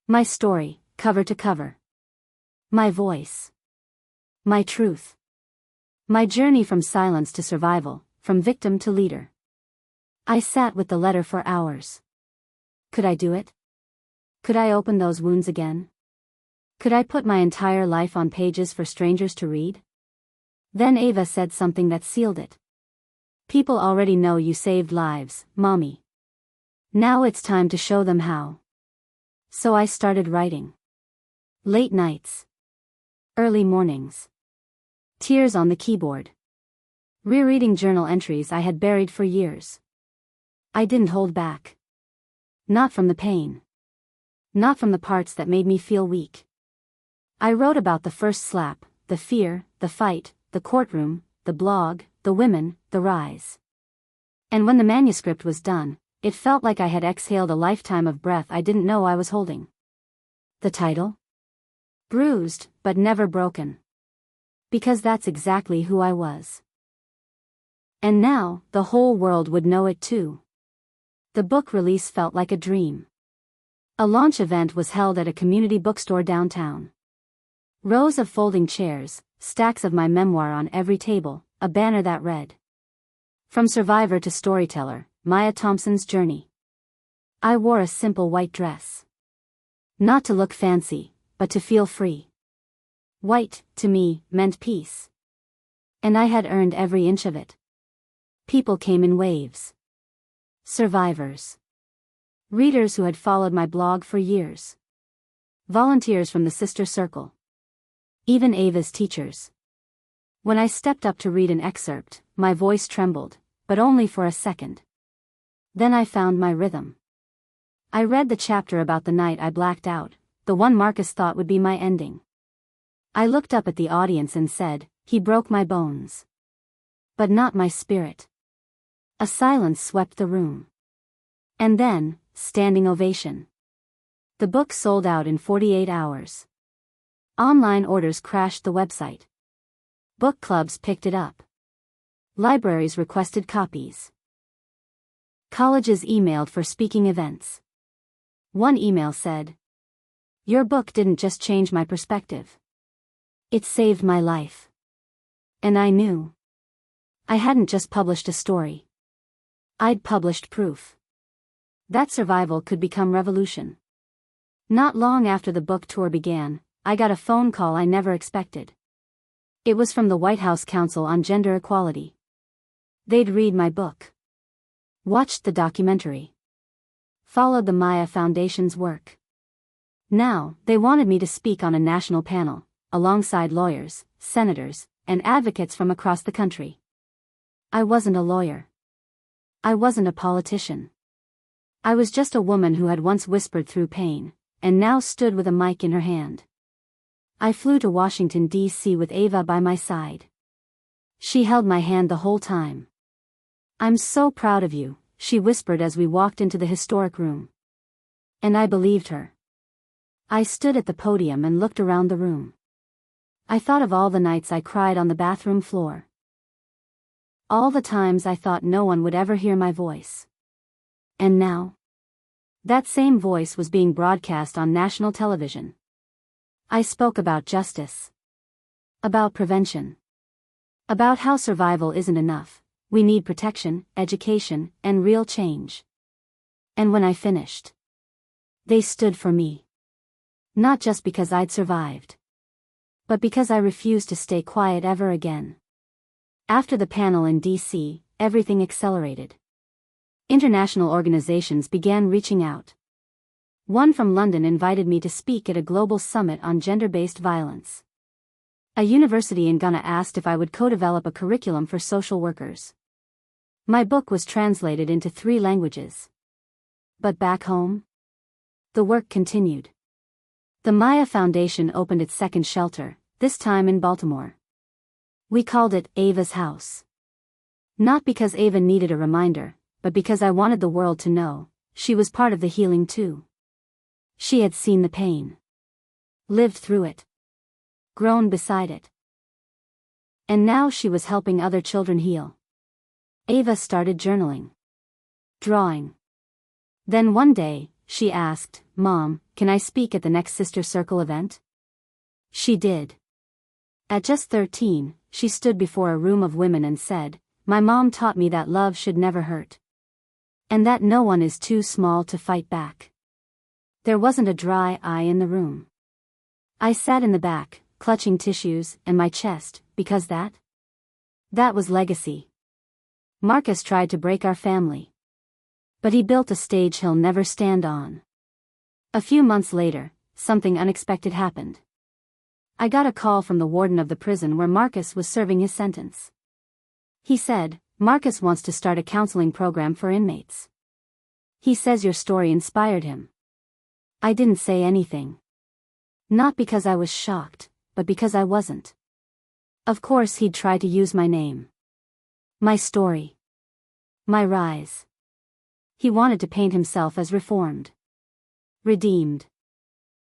My story, cover to cover. My voice. My truth. My journey from silence to survival, from victim to leader. I sat with the letter for hours. Could I do it? Could I open those wounds again? Could I put my entire life on pages for strangers to read? Then Ava said something that sealed it. "People already know you saved lives, Mommy. Now it's time to show them how." So I started writing. Late nights. Early mornings. Tears on the keyboard. Rereading journal entries I had buried for years. I didn't hold back. Not from the pain. Not from the parts that made me feel weak. I wrote about the first slap, the fear, the fight, the courtroom, the blog, the women, the rise. And when the manuscript was done, it felt like I had exhaled a lifetime of breath I didn't know I was holding. The title? Bruised, but never broken. Because that's exactly who I was. And now, the whole world would know it too. The book release felt like a dream. A launch event was held at a community bookstore downtown. Rows of folding chairs, stacks of my memoir on every table, a banner that read, "From Survivor to Storyteller, Maya Thompson's Journey." I wore a simple white dress. Not to look fancy, but to feel free. White, to me, meant peace. And I had earned every inch of it. People came in waves. Survivors. Readers who had followed my blog for years. Volunteers from the sister circle. Even Ava's teachers. When I stepped up to read an excerpt, my voice trembled, but only for a second. Then I found my rhythm. I read the chapter about the night I blacked out, the one Marcus thought would be my ending. I looked up at the audience and said, "He broke my bones. But not my spirit." A silence swept the room. And then, standing ovation. The book sold out in 48 hours. Online orders crashed the website. Book clubs picked it up. Libraries requested copies. Colleges emailed for speaking events. One email said, "Your book didn't just change my perspective. It saved my life." And I knew. I hadn't just published a story. I'd published proof. That survival could become revolution. Not long after the book tour began, I got a phone call I never expected. It was from the White House Council on Gender Equality. They'd read my book. Watched the documentary. Followed the Maya Foundation's work. Now, they wanted me to speak on a national panel, alongside lawyers, senators, and advocates from across the country. I wasn't a lawyer. I wasn't a politician. I was just a woman who had once whispered through pain, and now stood with a mic in her hand. I flew to Washington, D.C. with Ava by my side. She held my hand the whole time. "I'm so proud of you," she whispered as we walked into the historic room. And I believed her. I stood at the podium and looked around the room. I thought of all the nights I cried on the bathroom floor. All the times I thought no one would ever hear my voice. And now? That same voice was being broadcast on national television. I spoke about justice. About prevention. About how survival isn't enough. We need protection, education, and real change. And when I finished, they stood for me. Not just because I'd survived, but because I refused to stay quiet ever again. After the panel in D.C., everything accelerated. International organizations began reaching out. One from London invited me to speak at a global summit on gender-based violence. A university in Ghana asked if I would co-develop a curriculum for social workers. My book was translated into 3 languages. But back home, the work continued. The Maya Foundation opened its second shelter, this time in Baltimore. We called it Ava's House. Not because Ava needed a reminder, but because I wanted the world to know she was part of the healing too. She had seen the pain. Lived through it. Grown beside it. And now she was helping other children heal. Ava started journaling. Drawing. Then one day, she asked, "Mom, can I speak at the next Sister Circle event?" She did. At just 13, she stood before a room of women and said, "My mom taught me that love should never hurt. And that no one is too small to fight back." There wasn't a dry eye in the room. I sat in the back, clutching tissues and my chest, because that was legacy. Marcus tried to break our family. But he built a stage he'll never stand on. A few months later, something unexpected happened. I got a call from the warden of the prison where Marcus was serving his sentence. He said, "Marcus wants to start a counseling program for inmates. He says your story inspired him." I didn't say anything. Not because I was shocked, but because I wasn't. Of course he'd try to use my name. My story. My rise. He wanted to paint himself as reformed. Redeemed.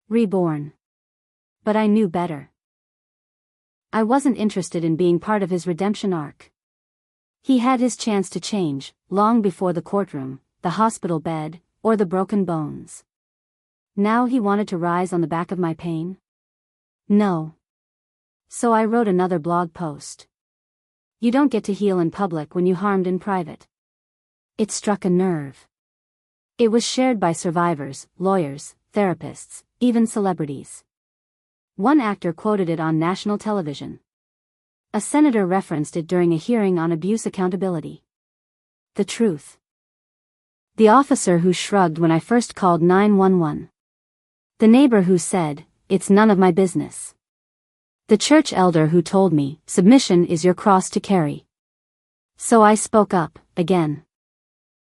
Reborn. But I knew better. I wasn't interested in being part of his redemption arc. He had his chance to change, long before the courtroom, the hospital bed, or the broken bones. Now he wanted to rise on the back of my pain? No. So I wrote another blog post. You don't get to heal in public when you harmed in private. It struck a nerve. It was shared by survivors, lawyers, therapists, even celebrities. One actor quoted it on national television. A senator referenced it during a hearing on abuse accountability. The truth. The officer who shrugged when I first called 911. The neighbor who said, "It's none of my business." The church elder who told me, "Submission is your cross to carry." So I spoke up, again.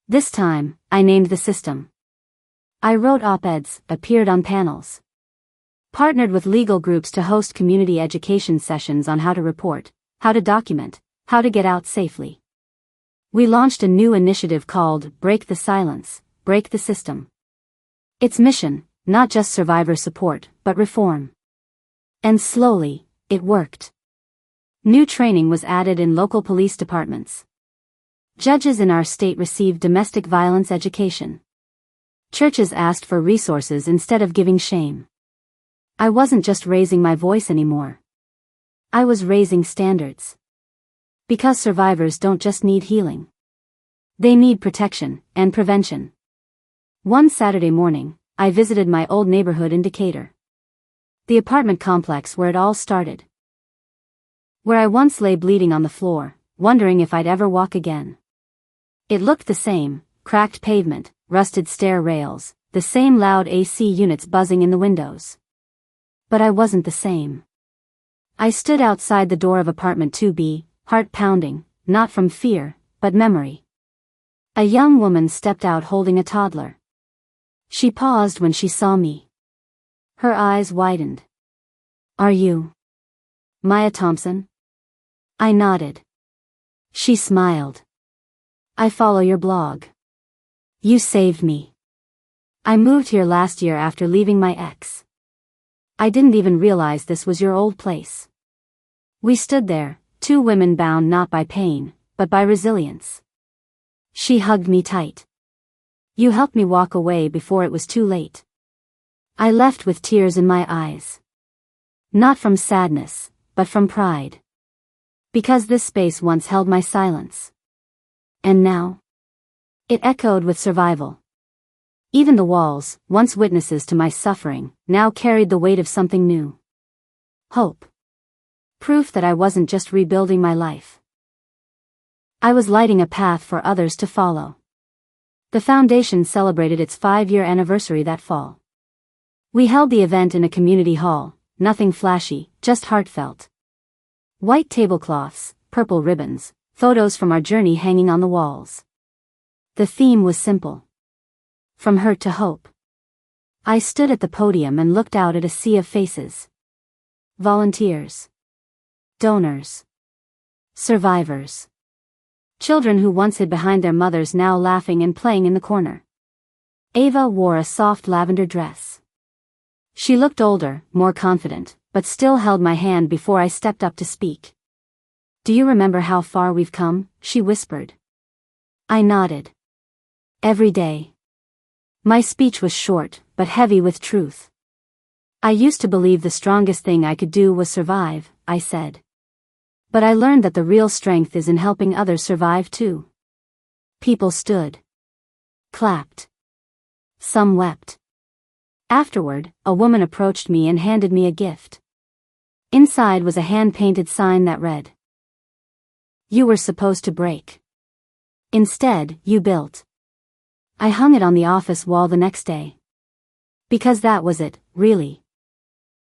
This time, I named the system. I wrote op-eds, appeared on panels. Partnered with legal groups to host community education sessions on how to report, how to document, how to get out safely. We launched a new initiative called Break the Silence, Break the System. Its mission, not just survivor support, but reform. And slowly, it worked. New training was added in local police departments. Judges in our state received domestic violence education. Churches asked for resources instead of giving shame. I wasn't just raising my voice anymore. I was raising standards. Because survivors don't just need healing. They need protection and prevention. One Saturday morning, I visited my old neighborhood in Decatur. The apartment complex where it all started. Where I once lay bleeding on the floor, wondering if I'd ever walk again. It looked the same, cracked pavement, rusted stair rails, the same loud AC units buzzing in the windows. But I wasn't the same. I stood outside the door of apartment 2B, heart pounding, not from fear, but memory. A young woman stepped out holding a toddler. She paused when she saw me. Her eyes widened. "Are you Maya Thompson?" I nodded. She smiled. "I follow your blog. You saved me. I moved here last year after leaving my ex. I didn't even realize this was your old place." We stood there, two women bound not by pain, but by resilience. She hugged me tight. "You helped me walk away before it was too late." I left with tears in my eyes. Not from sadness, but from pride. Because this space once held my silence. And now? It echoed with survival. Even the walls, once witnesses to my suffering, now carried the weight of something new. Hope. Proof that I wasn't just rebuilding my life. I was lighting a path for others to follow. The foundation celebrated its 5-year anniversary that fall. We held the event in a community hall, nothing flashy, just heartfelt. White tablecloths, purple ribbons, photos from our journey hanging on the walls. The theme was simple. From hurt to hope. I stood at the podium and looked out at a sea of faces. Volunteers. Donors. Survivors. Children who once hid behind their mothers now laughing and playing in the corner. Ava wore a soft lavender dress. She looked older, more confident, but still held my hand before I stepped up to speak. "Do you remember how far we've come?" she whispered. I nodded. "Every day." My speech was short, but heavy with truth. "I used to believe the strongest thing I could do was survive," I said. "But I learned that the real strength is in helping others survive too." People stood. Clapped. Some wept. Afterward, a woman approached me and handed me a gift. Inside was a hand-painted sign that read, "You were supposed to break. Instead, you built." I hung it on the office wall the next day. Because that was it, really.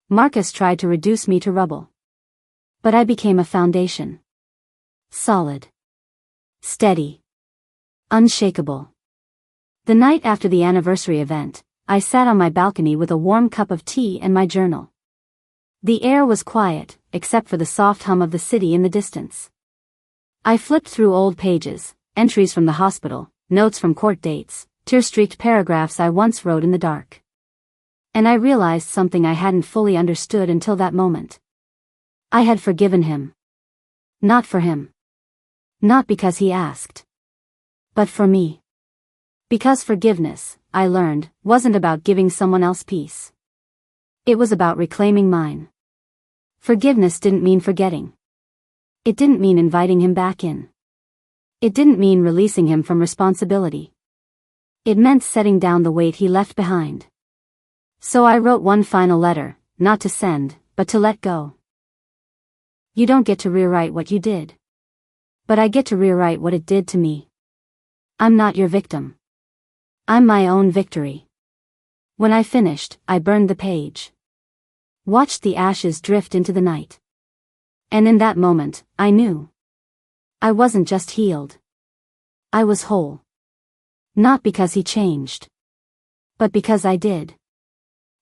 Marcus tried to reduce me to rubble. But I became a foundation. Solid. Steady. Unshakable. The night after the anniversary event, I sat on my balcony with a warm cup of tea and my journal. The air was quiet, except for the soft hum of the city in the distance. I flipped through old pages, entries from the hospital, notes from court dates, tear-streaked paragraphs I once wrote in the dark. And I realized something I hadn't fully understood until that moment. I had forgiven him. Not for him. Not because he asked. But for me. Because forgiveness, I learned, wasn't about giving someone else peace. It was about reclaiming mine. Forgiveness didn't mean forgetting. It didn't mean inviting him back in. It didn't mean releasing him from responsibility. It meant setting down the weight he left behind. So I wrote one final letter, not to send, but to let go. You don't get to rewrite what you did. But I get to rewrite what it did to me. I'm not your victim. I'm my own victory. When I finished, I burned the page. Watched the ashes drift into the night. And in that moment, I knew. I wasn't just healed. I was whole. Not because he changed. But because I did.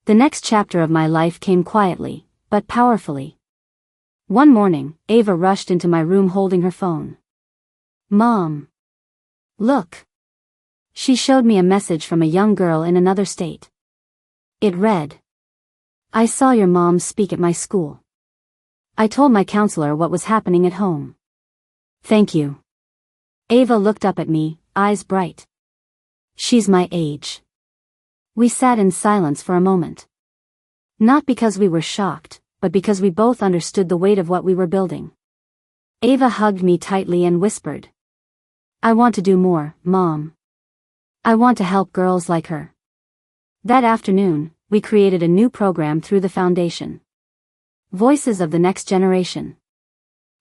The next chapter of my life came quietly, but powerfully. One morning, Ava rushed into my room holding her phone. Mom. Look. She showed me a message from a young girl in another state. It read, I saw your mom speak at my school. I told my counselor what was happening at home. Thank you. Ava looked up at me, eyes bright. She's my age. We sat in silence for a moment. Not because we were shocked, but because we both understood the weight of what we were building. Ava hugged me tightly and whispered, I want to do more, Mom. I want to help girls like her. That afternoon, we created a new program through the foundation. Voices of the Next Generation.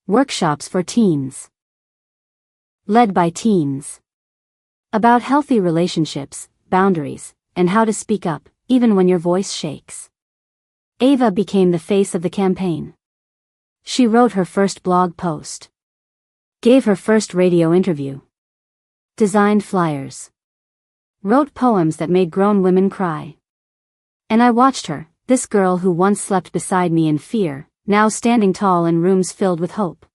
Workshops for teens. Led by teens. About healthy relationships, boundaries, and how to speak up, even when your voice shakes. Ava became the face of the campaign. She wrote her first blog post. Gave her first radio interview. Designed flyers. Wrote poems that made grown women cry. And I watched her, this girl who once slept beside me in fear, now standing tall in rooms filled with hope.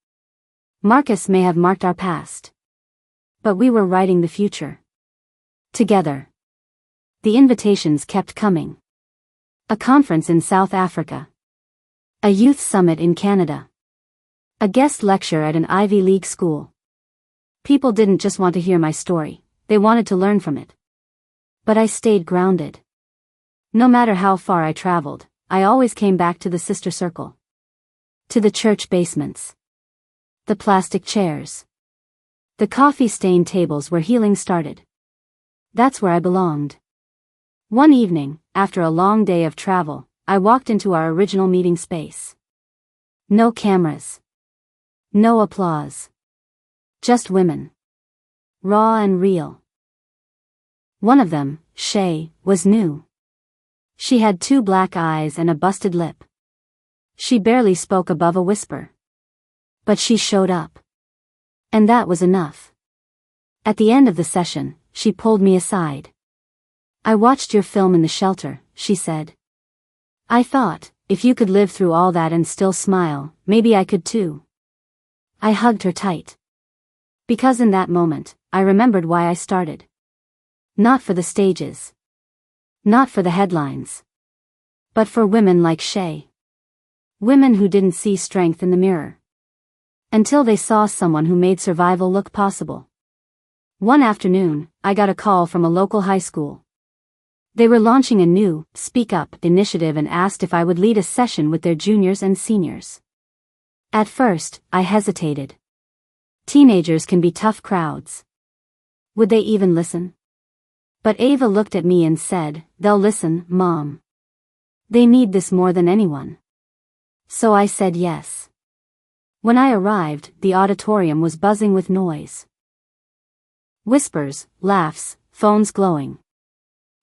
Marcus may have marked our past. But we were writing the future. Together. The invitations kept coming. A conference in South Africa. A youth summit in Canada. A guest lecture at an Ivy League school. People didn't just want to hear my story, they wanted to learn from it. But I stayed grounded. No matter how far I traveled, I always came back to the sister circle. To the church basements. The plastic chairs. The coffee-stained tables where healing started. That's where I belonged. One evening, after a long day of travel, I walked into our original meeting space. No cameras. No applause. Just women. Raw and real. One of them, Shay, was new. She had 2 black eyes and a busted lip. She barely spoke above a whisper. But she showed up. And that was enough. At the end of the session, she pulled me aside. I watched your film in the shelter, she said. I thought, if you could live through all that and still smile, maybe I could too. I hugged her tight. Because in that moment, I remembered why I started. Not for the stages. Not for the headlines. But for women like Shay. Women who didn't see strength in the mirror. Until they saw someone who made survival look possible. One afternoon, I got a call from a local high school. They were launching a new Speak Up initiative and asked if I would lead a session with their juniors and seniors. At first, I hesitated. Teenagers can be tough crowds. Would they even listen? But Ava looked at me and said, they'll listen, Mom. They need this more than anyone. So I said yes. When I arrived, the auditorium was buzzing with noise. Whispers, laughs, phones glowing.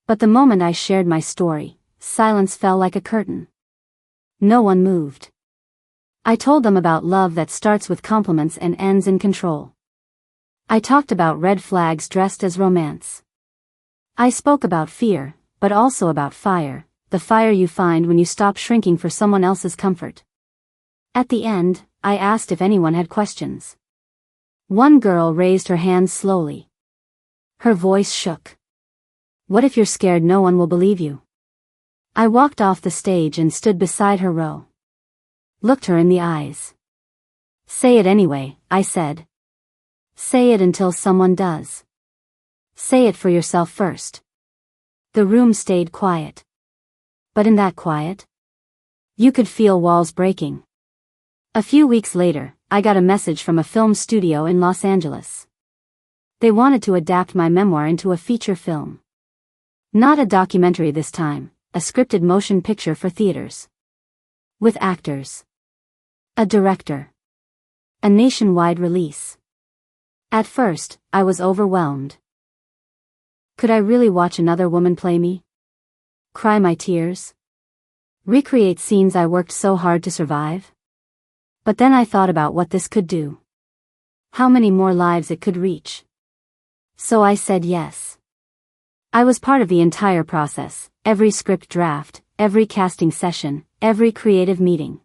But the moment I shared my story, silence fell like a curtain. No one moved. I told them about love that starts with compliments and ends in control. I talked about red flags dressed as romance. I spoke about fear, but also about fire, the fire you find when you stop shrinking for someone else's comfort. At the end, I asked if anyone had questions. One girl raised her hand slowly. Her voice shook. What if you're scared no one will believe you? I walked off the stage and stood beside her row. Looked her in the eyes. Say it anyway, I said. Say it until someone does. Say it for yourself first. The room stayed quiet. But in that quiet, you could feel walls breaking. A few weeks later, I got a message from a film studio in Los Angeles. They wanted to adapt my memoir into a feature film. Not a documentary this time, a scripted motion picture for theaters. With actors. A director. A nationwide release. At first, I was overwhelmed. Could I really watch another woman play me? Cry my tears? Recreate scenes I worked so hard to survive? But then I thought about what this could do. How many more lives it could reach. So I said yes. I was part of the entire process, every script draft, every casting session, every creative meeting.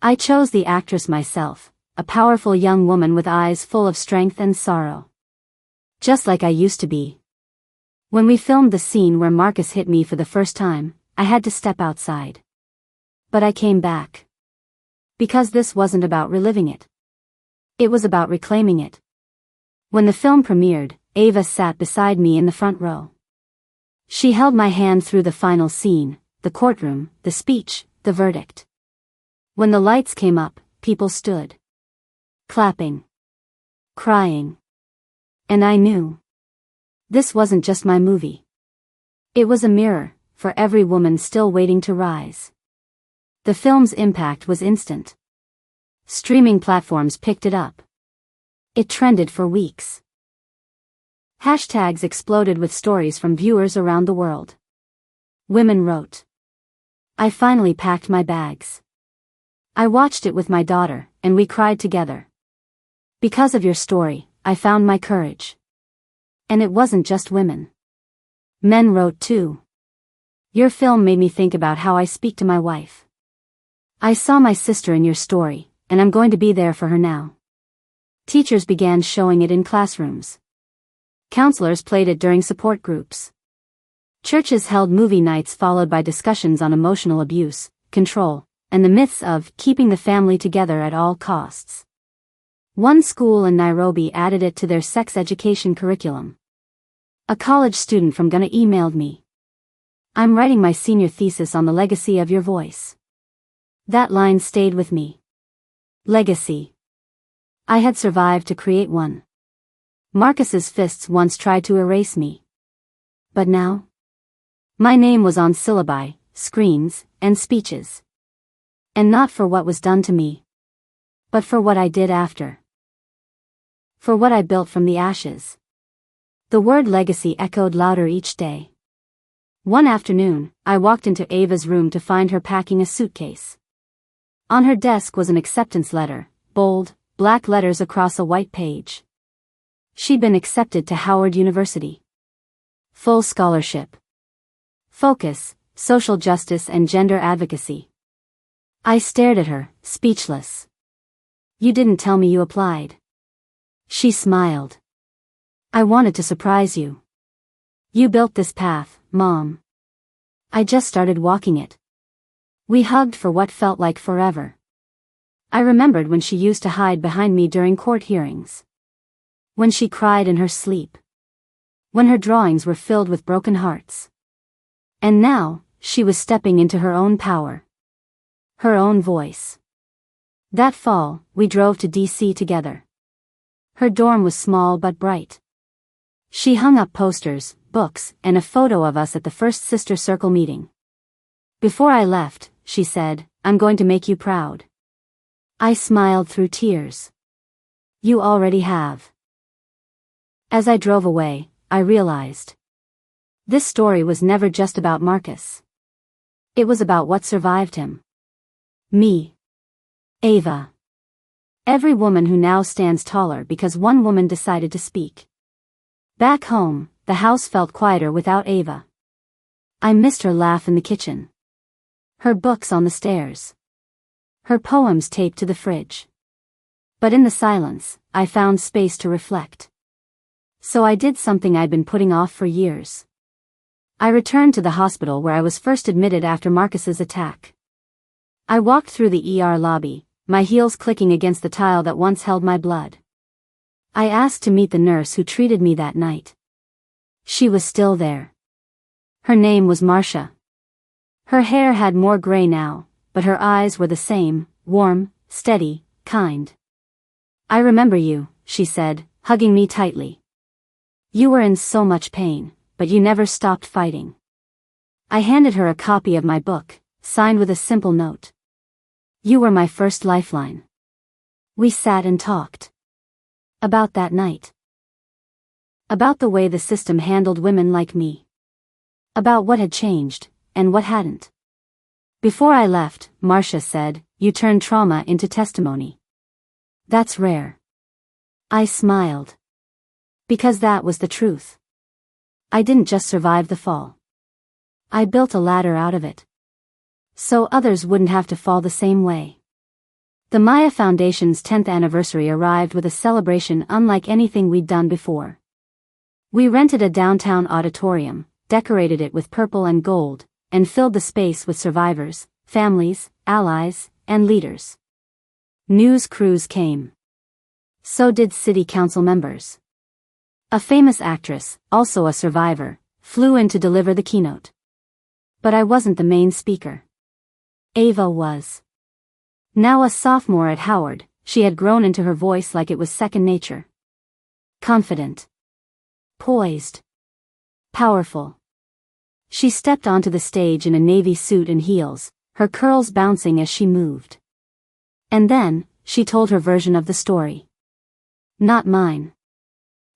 I chose the actress myself, a powerful young woman with eyes full of strength and sorrow. Just like I used to be. When we filmed the scene where Marcus hit me for the first time, I had to step outside. But I came back. Because this wasn't about reliving it. It was about reclaiming it. When the film premiered, Ava sat beside me in the front row. She held my hand through the final scene, the courtroom, the speech, the verdict. When the lights came up, people stood. Clapping. Crying. And I knew. This wasn't just my movie. It was a mirror, for every woman still waiting to rise. The film's impact was instant. Streaming platforms picked it up. It trended for weeks. Hashtags exploded with stories from viewers around the world. Women wrote. I finally packed my bags. I watched it with my daughter, and we cried together. Because of your story, I found my courage. And it wasn't just women. Men wrote too. Your film made me think about how I speak to my wife. I saw my sister in your story, and I'm going to be there for her now. Teachers began showing it in classrooms. Counselors played it during support groups. Churches held movie nights followed by discussions on emotional abuse, control, and the myths of keeping the family together at all costs. One school in Nairobi added it to their sex education curriculum. A college student from Ghana emailed me. I'm writing my senior thesis on the legacy of your voice. That line stayed with me. Legacy. I had survived to create one. Marcus's fists once tried to erase me. But now? My name was on syllabi, screens, and speeches. And not for what was done to me. But for what I did after. For what I built from the ashes. The word legacy echoed louder each day. One afternoon, I walked into Ava's room to find her packing a suitcase. On her desk was an acceptance letter, bold, black letters across a white page. She'd been accepted to Howard University. Full scholarship. Focus, social justice and gender advocacy. I stared at her, speechless. You didn't tell me you applied. She smiled. I wanted to surprise you. You built this path, Mom. I just started walking it. We hugged for what felt like forever. I remembered when she used to hide behind me during court hearings. When she cried in her sleep. When her drawings were filled with broken hearts. And now, she was stepping into her own power. Her own voice. That fall, we drove to D.C. together. Her dorm was small but bright. She hung up posters, books, and a photo of us at the first Sister Circle meeting. Before I left, she said, I'm going to make you proud. I smiled through tears. You already have. As I drove away, I realized. This story was never just about Marcus. It was about what survived him. Me. Ava. Every woman who now stands taller because one woman decided to speak. Back home, the house felt quieter without Ava. I missed her laugh in the kitchen. Her books on the stairs. Her poems taped to the fridge. But in the silence, I found space to reflect. So I did something I'd been putting off for years. I returned to the hospital where I was first admitted after Marcus's attack. I walked through the ER lobby, my heels clicking against the tile that once held my blood. I asked to meet the nurse who treated me that night. She was still there. Her name was Marcia. Her hair had more gray now, but her eyes were the same, warm, steady, kind. "I remember you," she said, hugging me tightly. "You were in so much pain, but you never stopped fighting." I handed her a copy of my book, signed with a simple note. "You were my first lifeline." We sat and talked. About that night. About the way the system handled women like me. About what had changed, and what hadn't. "Before I left," Marcia said, "you turned trauma into testimony. That's rare." I smiled. Because that was the truth. I didn't just survive the fall. I built a ladder out of it. So others wouldn't have to fall the same way. The Maya Foundation's 10th anniversary arrived with a celebration unlike anything we'd done before. We rented a downtown auditorium, decorated it with purple and gold, and filled the space with survivors, families, allies, and leaders. News crews came. So did city council members. A famous actress, also a survivor, flew in to deliver the keynote. But I wasn't the main speaker. Ava was. Now a sophomore at Howard, she had grown into her voice like it was second nature. Confident. Poised. Powerful. She stepped onto the stage in a navy suit and heels, her curls bouncing as she moved. And then, she told her version of the story. Not mine.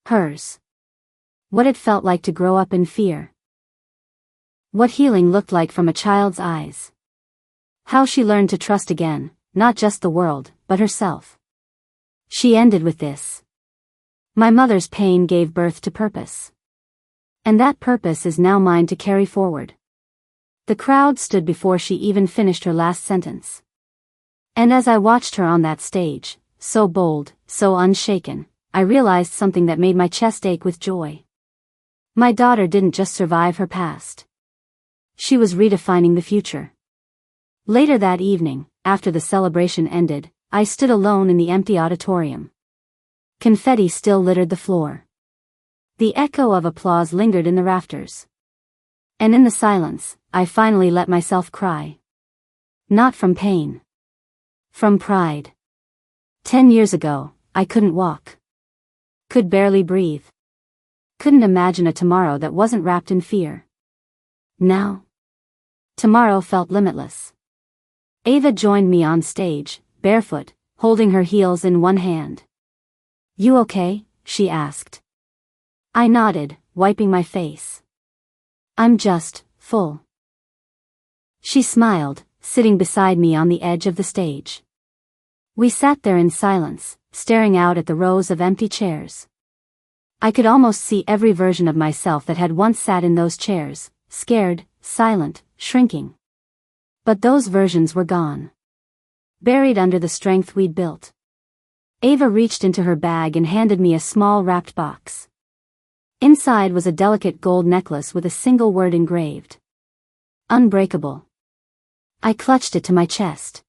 Hers. What it felt like to grow up in fear. What healing looked like from a child's eyes. How she learned to trust again, not just the world, but herself. She ended with this. "My mother's pain gave birth to purpose. And that purpose is now mine to carry forward." The crowd stood before she even finished her last sentence. And as I watched her on that stage, so bold, so unshaken, I realized something that made my chest ache with joy. My daughter didn't just survive her past. She was redefining the future. Later that evening, after the celebration ended, I stood alone in the empty auditorium. Confetti still littered the floor. The echo of applause lingered in the rafters. And in the silence, I finally let myself cry. Not from pain. From pride. 10 years ago, I couldn't walk. Could barely breathe. Couldn't imagine a tomorrow that wasn't wrapped in fear. Now, tomorrow felt limitless. Ava joined me on stage, barefoot, holding her heels in one hand. "You okay?" she asked. I nodded, wiping my face. "I'm just full." She smiled, sitting beside me on the edge of the stage. We sat there in silence, staring out at the rows of empty chairs. I could almost see every version of myself that had once sat in those chairs, scared, silent, shrinking. But those versions were gone. Buried under the strength we'd built. Ava reached into her bag and handed me a small wrapped box. Inside was a delicate gold necklace with a single word engraved. Unbreakable. I clutched it to my chest.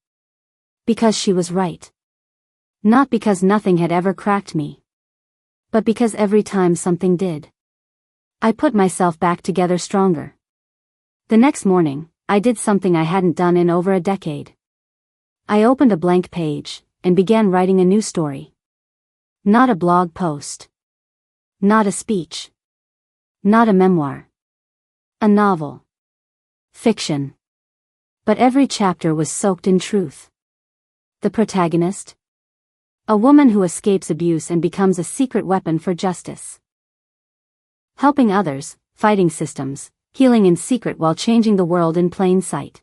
Because she was right. Not because nothing had ever cracked me. But because every time something did, I put myself back together stronger. The next morning, I did something I hadn't done in over a decade. I opened a blank page, and began writing a new story. Not a blog post. Not a speech. Not a memoir. A novel. Fiction. But every chapter was soaked in truth. The protagonist? A woman who escapes abuse and becomes a secret weapon for justice. Helping others, fighting systems, healing in secret while changing the world in plain sight.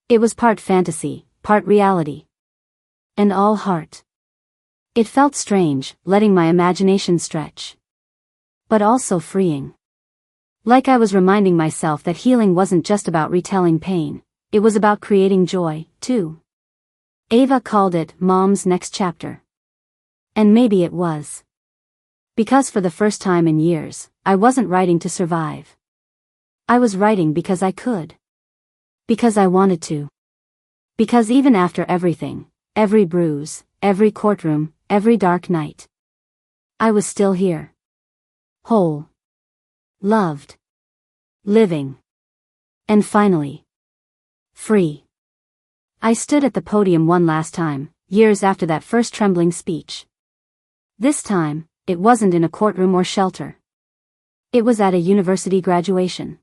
It was part fantasy, part reality. And all heart. It felt strange, letting my imagination stretch. But also freeing. Like I was reminding myself that healing wasn't just about retelling pain, it was about creating joy, too. Ava called it Mom's Next Chapter. And maybe it was. Because for the first time in years, I wasn't writing to survive. I was writing because I could. Because I wanted to. Because even after everything, every bruise, every courtroom, every dark night, I was still here. Whole. loved, living, and finally, free. I stood at the podium one last time, years after that first trembling speech. This time, it wasn't in a courtroom or shelter. It was at a university graduation.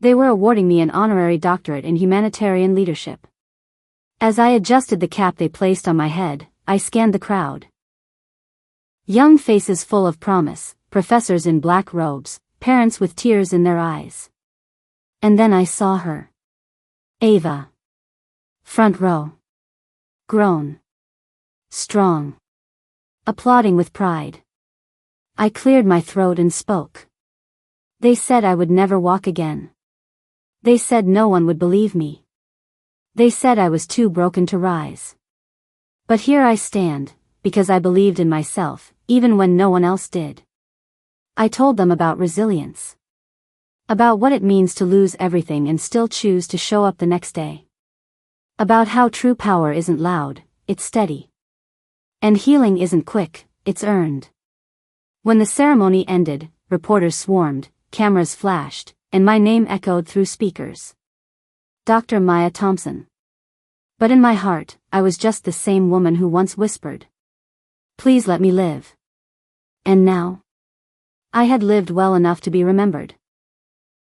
They were awarding me an honorary doctorate in humanitarian leadership. As I adjusted the cap they placed on my head, I scanned the crowd. Young faces full of promise, professors in black robes, parents with tears in their eyes. And then I saw her. Ava. Front row. Grown. Strong. Applauding with pride. I cleared my throat and spoke. They said I would never walk again. They said no one would believe me. They said I was too broken to rise. But here I stand, because I believed in myself, even when no one else did. I told them about resilience. About what it means to lose everything and still choose to show up the next day. About how true power isn't loud, it's steady. And healing isn't quick, it's earned. When the ceremony ended, reporters swarmed, cameras flashed, and my name echoed through speakers. Dr. Maya Thompson. But in my heart, I was just the same woman who once whispered, "Please let me live." And now? I had lived well enough to be remembered.